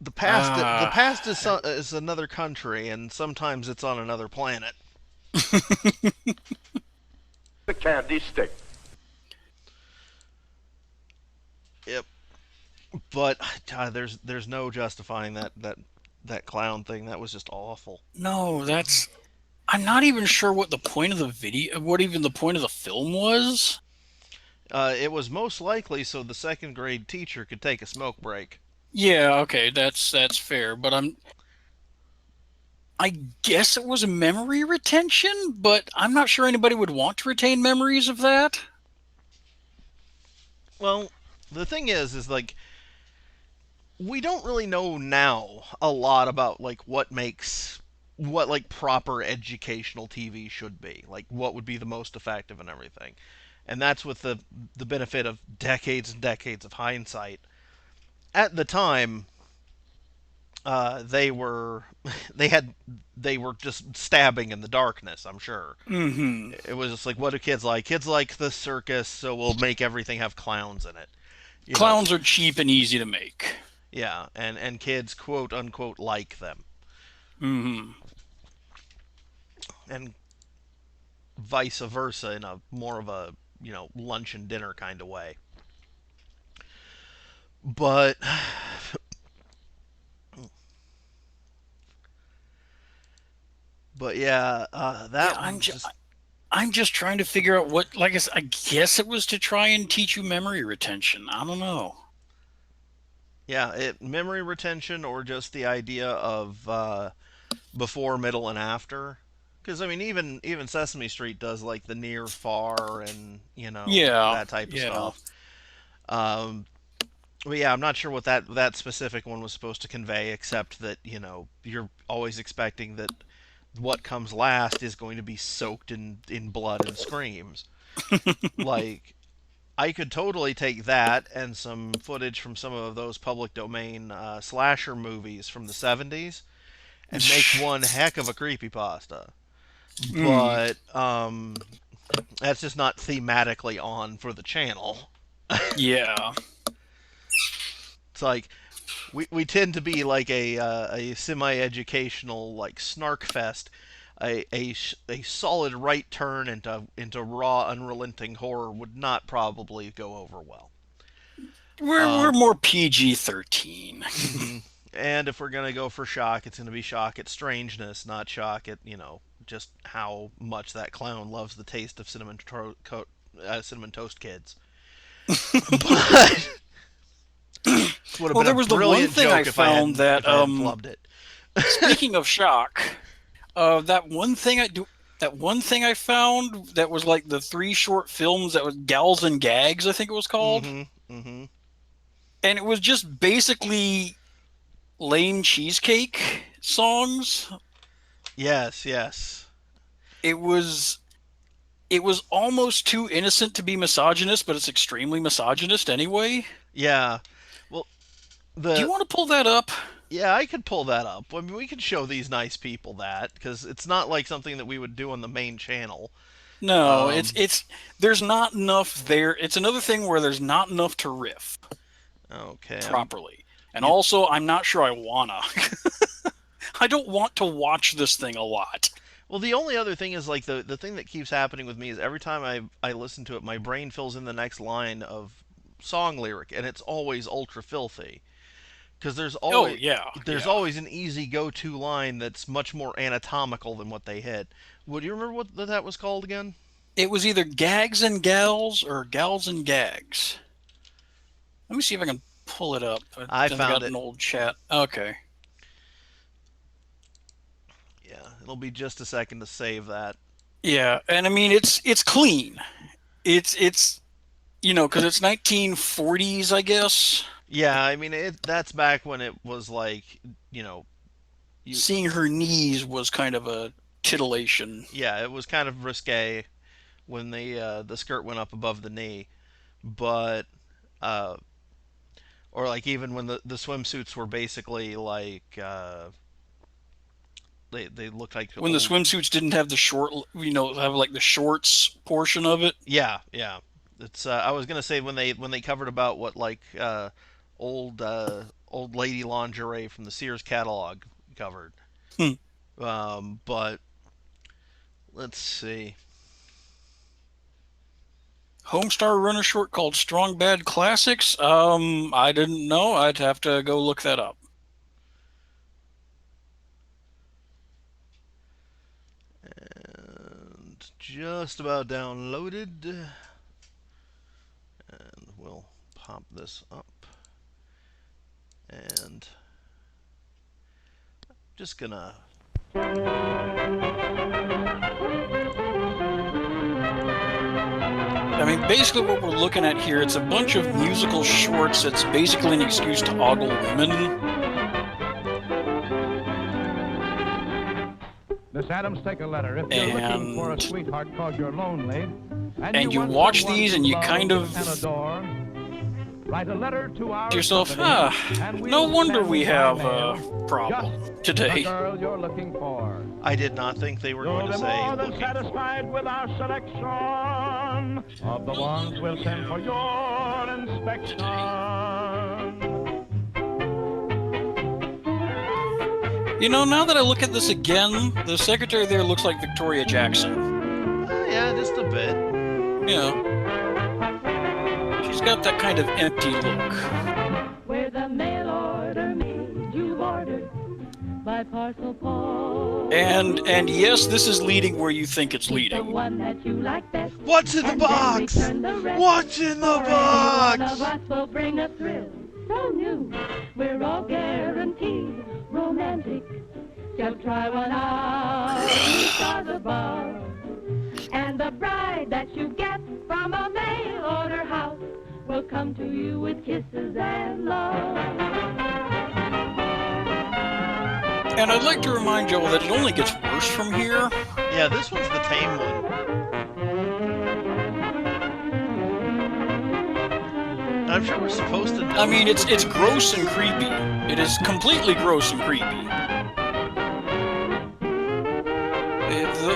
the past is another country, and sometimes it's on another planet. The candy stick. Yep. But there's no justifying that clown thing. That was just awful. No, I'm not even sure what the point of the video, what even the point of the film was. It was most likely so the second grade teacher could take a smoke break. Yeah, okay, that's fair, but I guess it was memory retention, but I'm not sure anybody would want to retain memories of that. Well, the thing is like we don't really know now a lot about like what like proper educational TV should be, like what would be the most effective and everything. And that's with the benefit of decades and decades of hindsight. At the time, they were just stabbing in the darkness. I'm sure. Mm-hmm. It was just like, what do kids like? Kids like the circus, so we'll make everything have clowns in it. Clowns are cheap and easy to make. Yeah, and kids quote unquote like them. Mm-hmm. And vice versa in a more of a lunch and dinner kind of way. But But yeah, Yeah, that one just I'm just trying to figure out what. Like I guess it was to try and teach you memory retention. I don't know. yeah, memory retention or just the idea of before, middle, and after. Because I mean, even Sesame Street does like the near, far, and Yeah, that type of yeah. stuff. Um, but yeah, I'm not sure what that specific one was supposed to convey, except that you're always expecting that what comes last is going to be soaked in blood and screams. Like I could totally take that and some footage from some of those public domain slasher movies from the 70s and make one heck of a creepypasta. Mm, But that's just not thematically on for the channel. yeah. It's like we tend to be like a semi-educational like snark fest, a solid right turn into raw unrelenting horror would not probably go over well. We're Um, more PG-13. hmm And if we're gonna go for shock, it's gonna be shock at strangeness, not shock at just how much that clown loves the taste of cinnamon toast kids. But this would have Well, been a there was the one brilliant thing I joke if I found hadn't that if I hadn't flubbed it. speaking of shock, that one thing I do. That one thing I found that was like the 3 short films that was Gals and Gags, I think it was called. Mm-hmm. Mm-hmm. And it was just basically lame cheesecake songs. Yes, yes. It was almost too innocent to be misogynist, but it's extremely misogynist anyway. Yeah. Well, Do you the want to pull that up? yeah, I could pull that up. I mean, we could show these nice people that because it's not like something that we would do on the main channel. No, Um, there's not enough there. It's another thing where there's not enough to riff okay. properly. And You, also, I'm not sure I wanna. I don't want to watch this thing a lot. well, the only other thing is like the thing that keeps happening with me is every time I listen to it, my brain fills in the next line of song lyric, and it's always ultra filthy. Because Oh yeah, there's yeah. always an easy go-to line that's much more anatomical than what they hit. Would you remember what that was called again? It was either Gags and Gals or Gals and Gags. Let me see if I can pull it up. I I've found got it. an old chat. Okay. Yeah, it'll be just a second to save that. Yeah, and I mean it's clean. It's because it's 1940s, I guess. Yeah, I mean that's back when it was like, you know, you Seeing her knees was kind of a titillation. yeah, it was kind of risque when the skirt went up above the knee, but uh or like even when the swimsuits were basically like they looked like When the old. swimsuits didn't have the short, have like the shorts portion of it. Yeah, yeah. It's I was gonna say when they covered about what like old lady lingerie from the Sears catalog covered. Hmm. But let's see. Homestar run a short called Strong Bad Classics. I didn't know. I'd have to go look that up. And just about downloaded. And we'll pop this up. And just gonna. I mean, basically what we're looking at here, it's a bunch of musical shorts. It's basically an excuse to ogle women. Miss Adams, take a letter. If you're looking for a And sweetheart cause you're lonely, and you want watch someone these to and you love kind of and adore, write a letter to our to yourself, company, and no we'll wonder send we by have mail a problem just the today. girl you're looking for. I did not think they were You'll going be to say more than looking satisfied with our selection of the ones we'll send for your inspection. Now that I look at this again, the secretary there looks like Victoria Jackson. for. Yeah, just a bit. She's got that kind of empty look. Where the mail order made, you've ordered by my parcel post. And yes, this is leading where you think it's The leading. one that you like best. What's in the And then box? return the rest. What's in the For any one box? of us will bring a thrill so new. We're all guaranteed romantic. Just try one out. Stars above. And the bride that you get from a mail order house will come to you with kisses and love. And I'd like to remind Joel that it only gets worse from here. Yeah, this one's the tame one. I'm sure we're supposed to know. I mean, it's gross and creepy. It is completely gross and creepy.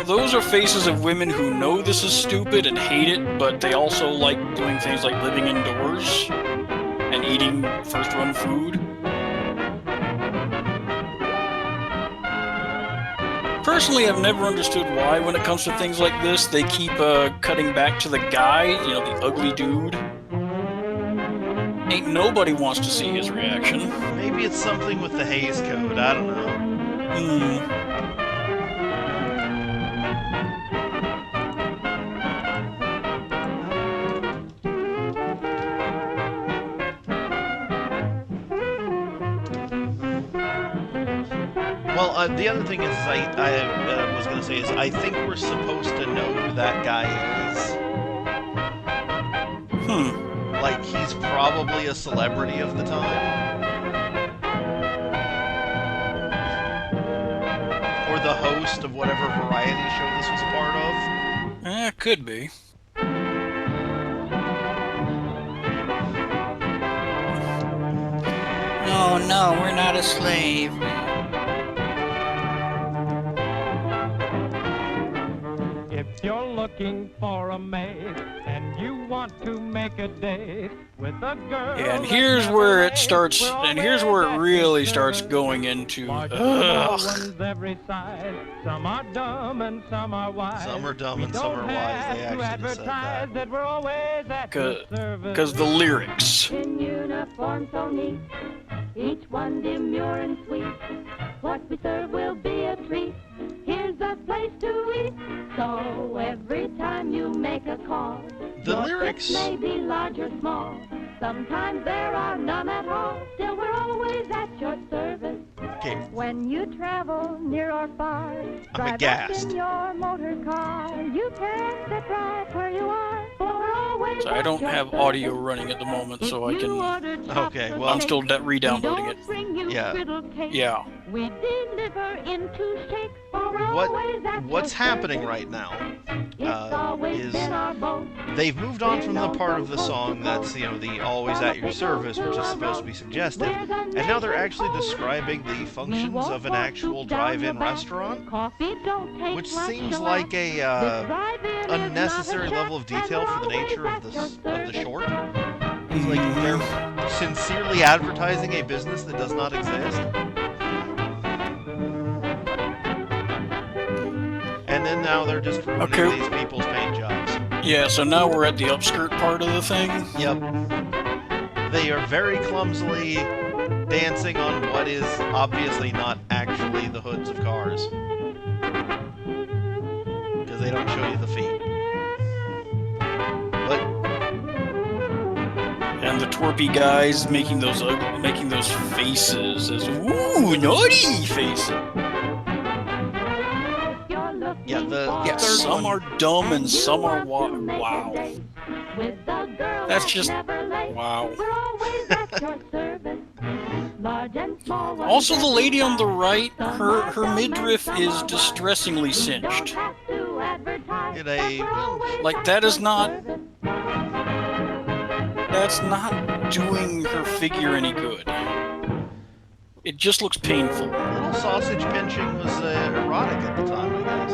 Those are faces of women who know this is stupid and hate it, but they also like doing things like living indoors and eating first-run food. Personally, I've never understood why, when it comes to things like this, they keep cutting back to the guy, you know, the ugly dude. Ain't nobody wants to see his reaction. Maybe it's something with the Hays Code. I don't know. Well, the other thing is, I was going to say is, I think we're supposed to know who that guy is. Like, he's probably a celebrity of the time. Or the host of whatever variety show this was part of. Could be. Oh no, we're not a slave. If you're looking for a mate and you want to make a date with a girl. Yeah, and here's where it starts, and here's where it really starts going into. Ones every size. Some are dumb and some are wise. Some are dumb and some are wise. They actually said that. We're always at your service. Because the lyrics. In uniform so neat, each one demure and sweet. What we serve will be a treat. Here's a place to eat. So every time you make a call, The your lyrics. tips may be large or small. Sometimes there are none at all. Still, we're always at your service. Okay, When you travel near or far, drive us aghast. in your motor car. You can sit right where you are. For we're always So I at don't your have service. audio running at the moment, so I If you can. order Okay, chocolate well- I'm still cake, re-downloading we it. don't bring you Yeah. griddle cake. Yeah. We deliver in 2 shakes. For we're always at What's your happening service. right now It's always is been our boat. they've moved on from the part of the song that's, you know, the always at your service, which is supposed to be suggestive, and now they're actually describing the functions of an actual drive-in restaurant, Coffee don't take which much seems to like last. a This drive-in is unnecessary not a level of shack, detail and for the we're nature of always the at your short. service. It's like they're sincerely advertising a business that does not exist. And then now they're just ruining Okay. these people's paint jobs. Yeah, so now we're at the upskirt part of the thing. Yep. They are very clumsily dancing on what is obviously not actually the hoods of cars. Because they don't show you the feet. But And the twerpy guys making those faces as ooh naughty faces. yeah, the Yeah, third some one, are dumb and some are wow. That's just wow. Also, the lady on the right, her midriff is distressingly cinched. in a Like that is not. That's not doing her figure any good. It just looks painful. little sausage pinching was erotic at the time, I guess.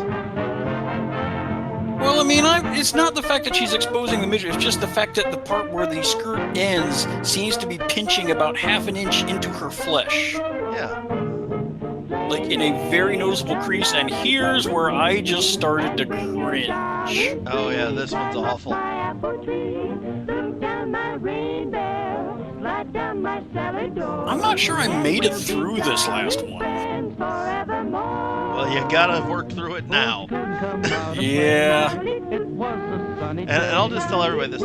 Well, I mean, it's not the fact that she's exposing the midriff, it's just the fact that the part where the skirt ends seems to be pinching about half an inch into her flesh. Yeah. Like in a very noticeable crease, and here's where I just started to cringe. Oh yeah, this one's awful. down my cellar door. I'm not sure I made it through this last one. Well, you gotta work through it now. Yeah. And I'll just tell everybody this.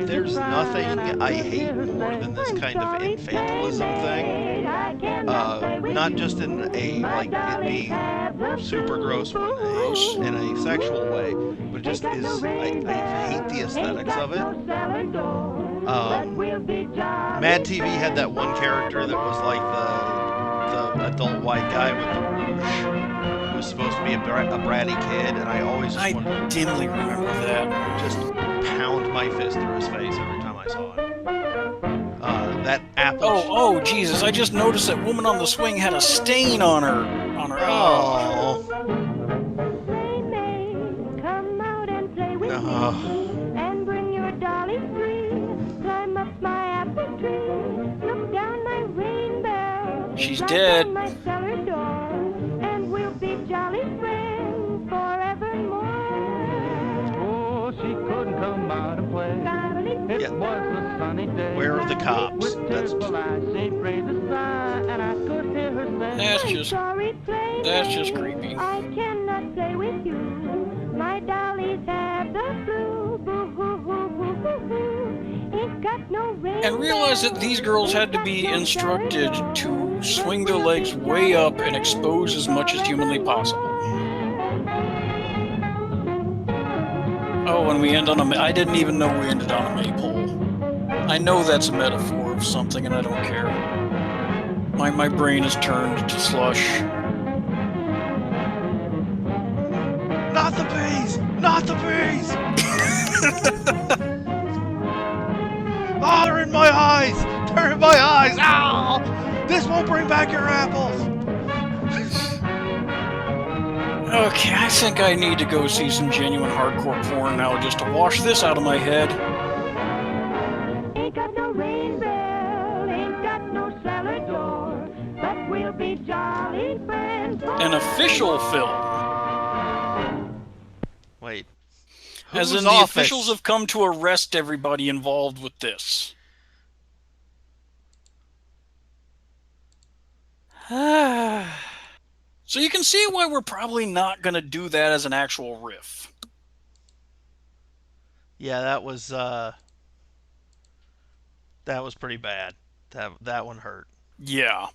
There's nothing I hate more than this kind of infantilism thing. Not just in a, like, it being super gross in a sexual way, but just is, I hate the aesthetics of it. Mad TV had that one character that was like the adult white guy with the rouge, who was supposed to be a bratty kid, and I always just wanted to dimly remember that. just pound my fist through his face every time I saw him. That apple. Oh, Jesus! I just noticed that woman on the swing had a stain on her. Oh. Come out and play with No. me, and bring your dolly free. Climb up my apple tree, look down my rainbow. She's Knock dead. on my cellar door, and we'll be jolly friends forevermore. Oh, she couldn't come out and play. It Yeah. was a sunny day. Where are the cops? With tearful eyes, she raised a sigh, and I could hear her say, That's just creepy. I cannot play with you. My dollies have the flu. Boo hoo hoo hoo hoo hoo. Ain't got no rain. And realize that these girls had to be instructed to swing their legs way up and expose as much as humanly possible. Oh, and we end on I didn't even know we ended on a maypole. I know that's a metaphor of something, and I don't care. My brain is turned to slush. Not the bees! Not the bees! Oh, they're in my eyes! They're in my eyes! Ow! This won't bring back your apples! Okay, I think I need to go see some genuine hardcore porn now just to wash this out of my head. Ain't got no rain bell, ain't got no cellar door, but we'll be jolly friends. An official film. Wait. As Whose in, the office? officials have come to arrest everybody involved with this. So you can see why we're probably not going to do that as an actual riff. Yeah, that was pretty bad. That one hurt. Yeah.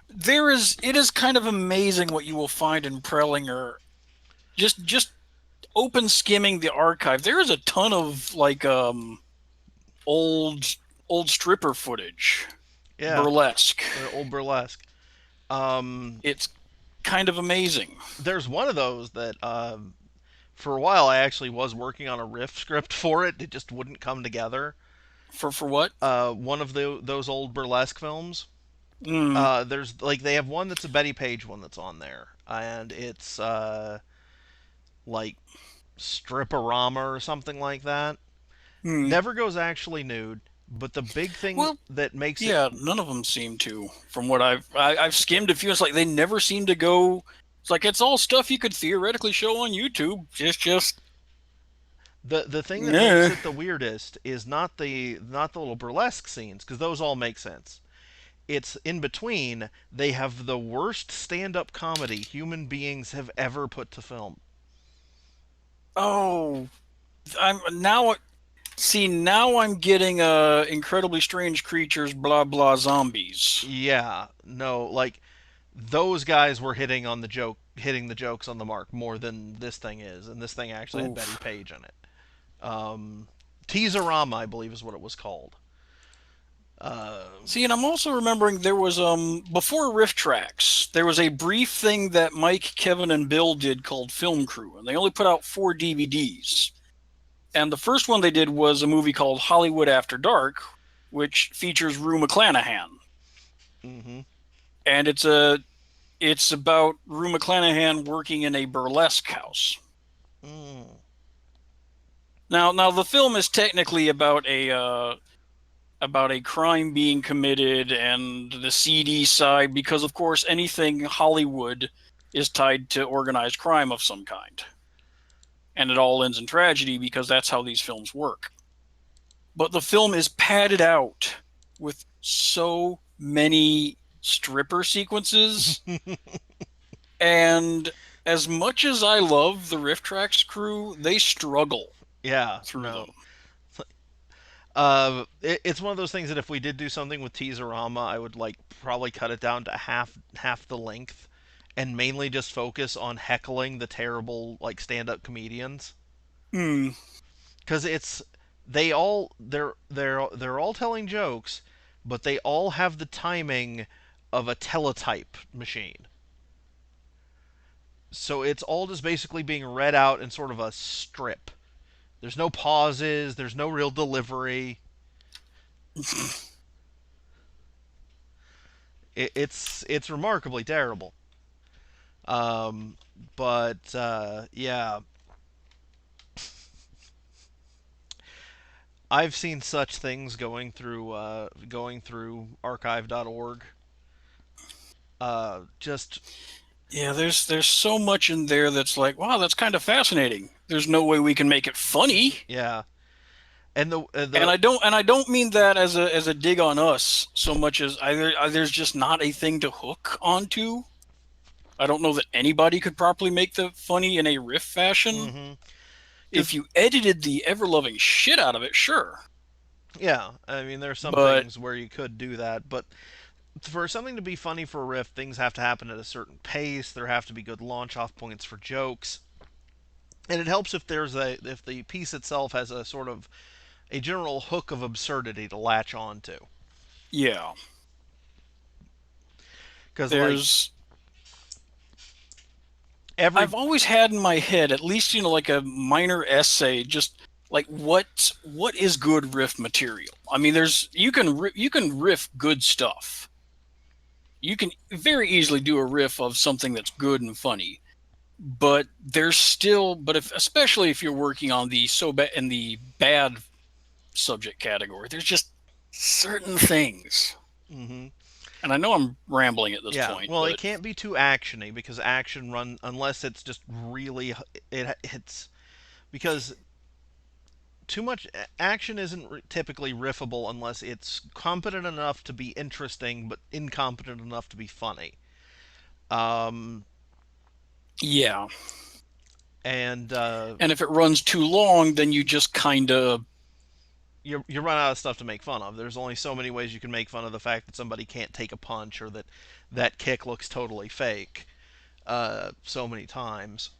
It is kind of amazing what you will find in Prellinger. Just open skimming the archive. There is a ton of like old stripper footage. Yeah. Burlesque. They're old burlesque. It's kind of amazing. There's one of those that for a while I actually was working on a riff script for it. It just wouldn't come together. For what? One of those old burlesque films. Mm. There's like they have one that's a Betty Page one that's on there, and it's like Strip-A-Rama or something like that. Mm. Never goes actually nude, but the big thing that makes it... Yeah, none of them seem to. From what I've skimmed a few, it's like they never seem to go... It's like it's all stuff you could theoretically show on YouTube. Just... The thing that makes it the weirdest is not the little burlesque scenes, because those all make sense. It's in between. They have the worst stand-up comedy human beings have ever put to film. Oh, now I'm getting Incredibly Strange Creatures, blah blah zombies. Yeah, no, like those guys were hitting the jokes on the mark more than this thing is, and this thing actually had Betty Page in it. Teaserama, I believe, is what it was called. See, and I'm also remembering there was before Riff Tracks, there was a brief thing that Mike, Kevin, and Bill did called Film Crew, and they only put out 4 DVDs. And the first one they did was a movie called Hollywood After Dark, which features Rue McClanahan. Mm-hmm. And it's about Rue McClanahan working in a burlesque house. Mm. Now the film is technically about a crime being committed and the seedy side, because of course anything Hollywood is tied to organized crime of some kind. And it all ends in tragedy because that's how these films work. but the film is padded out with so many stripper sequences. And as much as I love the Rift Tracks crew, they struggle Yeah, through no. them. It's one of those things that if we did do something with Teaserama, I would like probably cut it down to half the length, and mainly just focus on heckling the terrible like stand-up comedians, Hmm. because they're all telling jokes, but they all have the timing of a teletype machine. So it's all just basically being read out in sort of a strip. There's no pauses. There's no real delivery. It's remarkably terrible. Um, but yeah, I've seen such things going through archive.org. Just Yeah, there's so much in there that's like, wow, that's kind of fascinating. There's no way we can make it funny. yeah, and And the I don't mean that as a dig on us so much as either there's just not a thing to hook onto. I don't know that anybody could properly make the funny in a riff fashion. If because you edited the ever loving shit out of it, sure. yeah, I mean there's some But things where you could do that, but for something to be funny for a riff, things have to happen at a certain pace. There have to be good launch off points for jokes. And it helps if the piece itself has a sort of a general hook of absurdity to latch on to. yeah, Because like there's every I've always had in my head at least like a minor essay just like what is good riff material. I mean, there's you can riff good stuff. You can very easily do a riff of something that's good and funny, but there's still if especially if you're working on the so bad in the bad subject category, there's just certain things. hmm And I know I'm rambling at this yeah, point, well, it but can't be too actiony because action run unless it's just really it's because too much action isn't typically riffable unless it's competent enough to be interesting but incompetent enough to be funny. Um, yeah. and And if it runs too long, then you just kind of you run out of stuff to make fun of. There's only so many ways you can make fun of the fact that somebody can't take a punch or that that kick looks totally fake. So many times,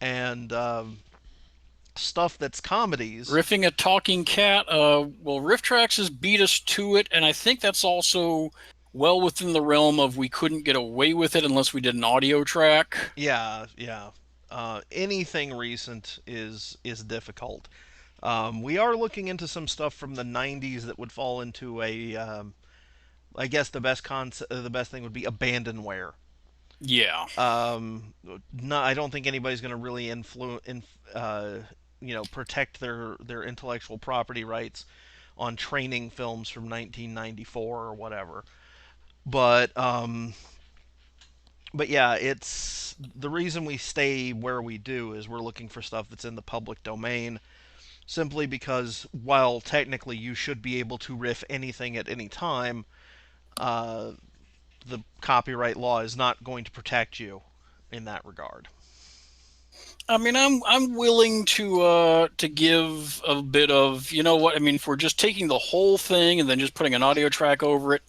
and stuff that's comedies. riffing a talking cat. Well, Riff Tracks has beat us to it, and I think that's also well within the realm of we couldn't get away with it unless we did an audio track. Yeah, yeah. Anything recent is difficult. We are looking into some stuff from the '90s that would fall into a. I guess the best thing would be abandonware. Yeah. No, I don't think anybody's going to really protect their intellectual property rights on training films from 1994 or whatever. But but yeah, it's the reason we stay where we do is we're looking for stuff that's in the public domain. Simply because while technically you should be able to riff anything at any time, uh, the copyright law is not going to protect you in that regard. I mean, I'm willing to give a bit of what I mean. If we're just taking the whole thing and then just putting an audio track over it,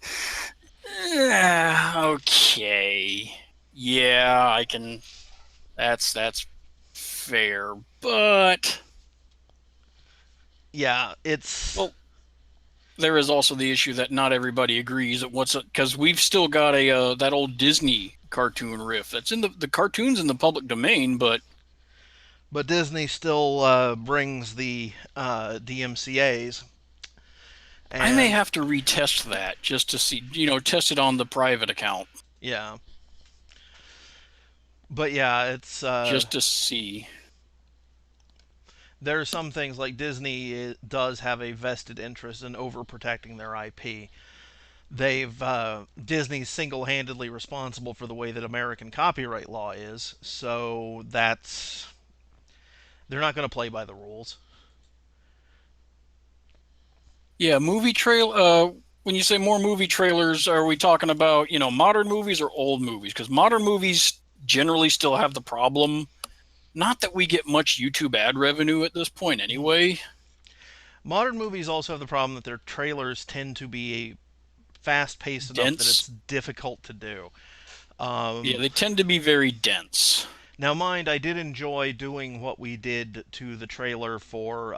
okay, yeah, I can. That's fair, but Yeah, it's well, there is also the issue that not everybody agrees at what's because we've still got a that old Disney cartoon riff that's in the cartoons in the public domain, but but Disney still brings the DMCA's, I may and have to retest that just to see, test it on the private account yeah, but yeah, it's just to see. there are some things like Disney does have a vested interest in overprotecting their IP. They've Disney's single-handedly responsible for the way that American copyright law is, so they're not going to play by the rules. Yeah, movie trail. When you say more movie trailers, are we talking about, modern movies or old movies? Because modern movies generally still have the problem. Not that we get much YouTube ad revenue at this point, Mhm. anyway. Modern movies also have the problem that their trailers tend to be fast paced enough that it's Dense. difficult to do. Yeah, Um, they tend to be very dense. Now, mind, I did enjoy doing what we did to the trailer for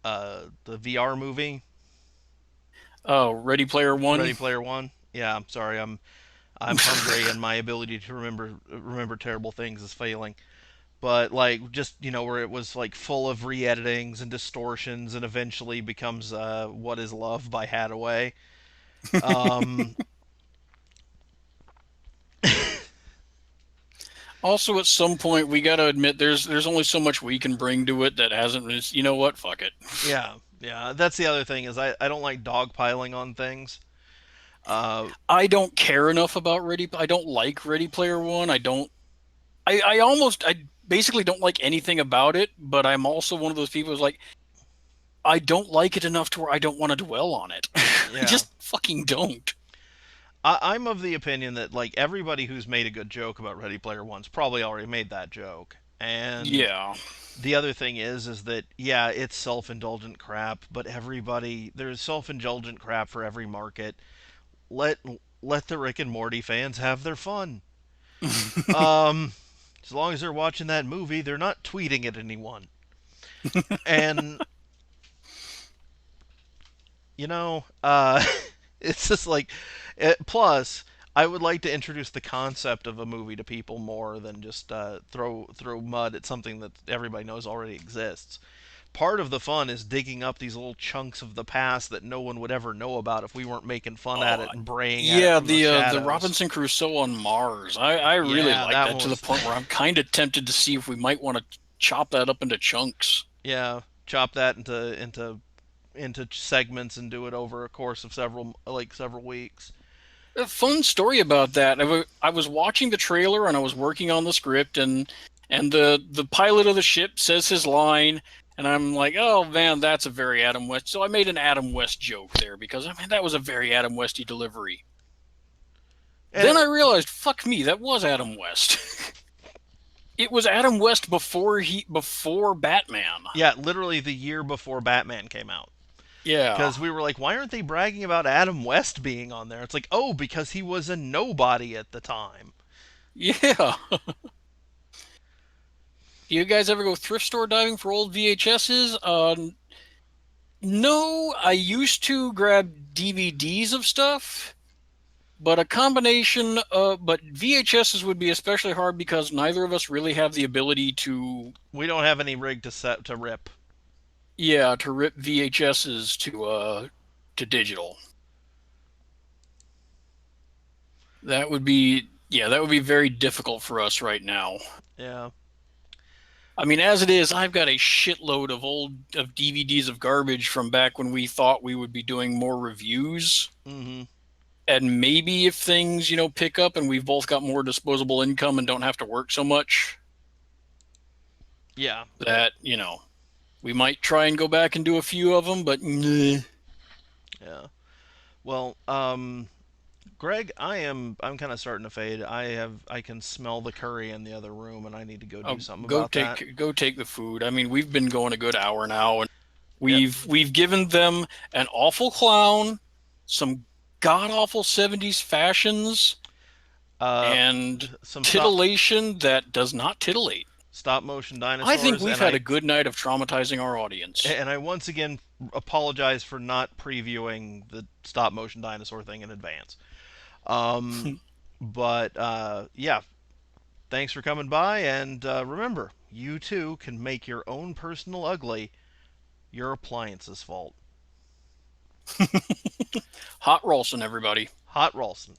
the VR movie, Oh, Ready Player Ready One. Player One. Yeah, I'm sorry, I'm hungry and my ability to remember terrible things is failing. But like just where it was like full of re-editings and distortions and eventually becomes What Is Love by Hadaway. Um, Also, at some point, we got to admit there's only so much we can bring to it that hasn't. You know what? Fuck it. yeah, yeah. That's the other thing is I don't like dogpiling on things. Uh, I don't care enough about Ready. I don't like Ready Player One. I don't. I basically don't like anything about it. But I'm also one of those people who's like, I don't like it enough to where I don't want to dwell on it. I yeah. just fucking don't. I'm of the opinion that like everybody who's made a good joke about Ready Player One's probably already made that joke. And Yeah. the other thing is that yeah, it's self-indulgent crap, but there's self-indulgent crap for every market. Let let the Rick and Morty fans have their fun. Um, as long as they're watching that movie, they're not tweeting at anyone. And you know, it's just like, plus, I would like to introduce the concept of a movie to people more than just throw mud at something that everybody knows already exists. Part of the fun is digging up these little chunks of the past that no one would ever know about if we weren't making fun at Oh, it and braying at it yeah, from the the shadows. Robinson Crusoe on Mars. I really Yeah, like that that one to the was. point where I'm kind of tempted to see if we might want to chop that up into chunks. Yeah, chop that into segments and do it over a course of several weeks. A fun story about that. I was watching the trailer and I was working on the script, and the pilot of the ship says his line, and I'm like, oh man, that's a very Adam West. So I made an Adam West joke there because I mean that was a very Adam Westy delivery. And Then I it, realized, fuck me, that was Adam West. It was Adam West before Batman. yeah, literally the year before Batman came out. Yeah. Because we were like, why aren't they bragging about Adam West being on there? It's like, oh, because he was a nobody at the time. Yeah. Do you guys ever go thrift store diving for old VHSs? No, I used to grab DVDs of stuff, but a combination but VHSs would be especially hard because neither of us really have the ability to We don't have any rig to set to rip. yeah, to rip VHSs to digital. That would be very difficult for us right now. Yeah. I mean, as it is, I've got a shitload of DVDs of garbage from back when we thought we would be doing more reviews. Mm-hmm. And maybe if things, pick up and we've both got more disposable income and don't have to work so much, Yeah. that, we might try and go back and do a few of them, but Yeah. Well, Greg, I'm kind of starting to fade. I can smell the curry in the other room, and I need to go do something about that. go take the food. I mean, we've been going a good hour now, and Yep. we've given them an awful clown, some god awful 70s fashions, Uh, and some titillation that does not titillate. stop motion I think dinosaurs, we've had a good night of traumatizing our audience. and I once again apologize for not previewing the stop motion dinosaur thing in advance. Um, but yeah, thanks for coming by, and remember, you too can make your own personal ugly your appliance's fault. Hot Rolson, everybody. Hot Ralston.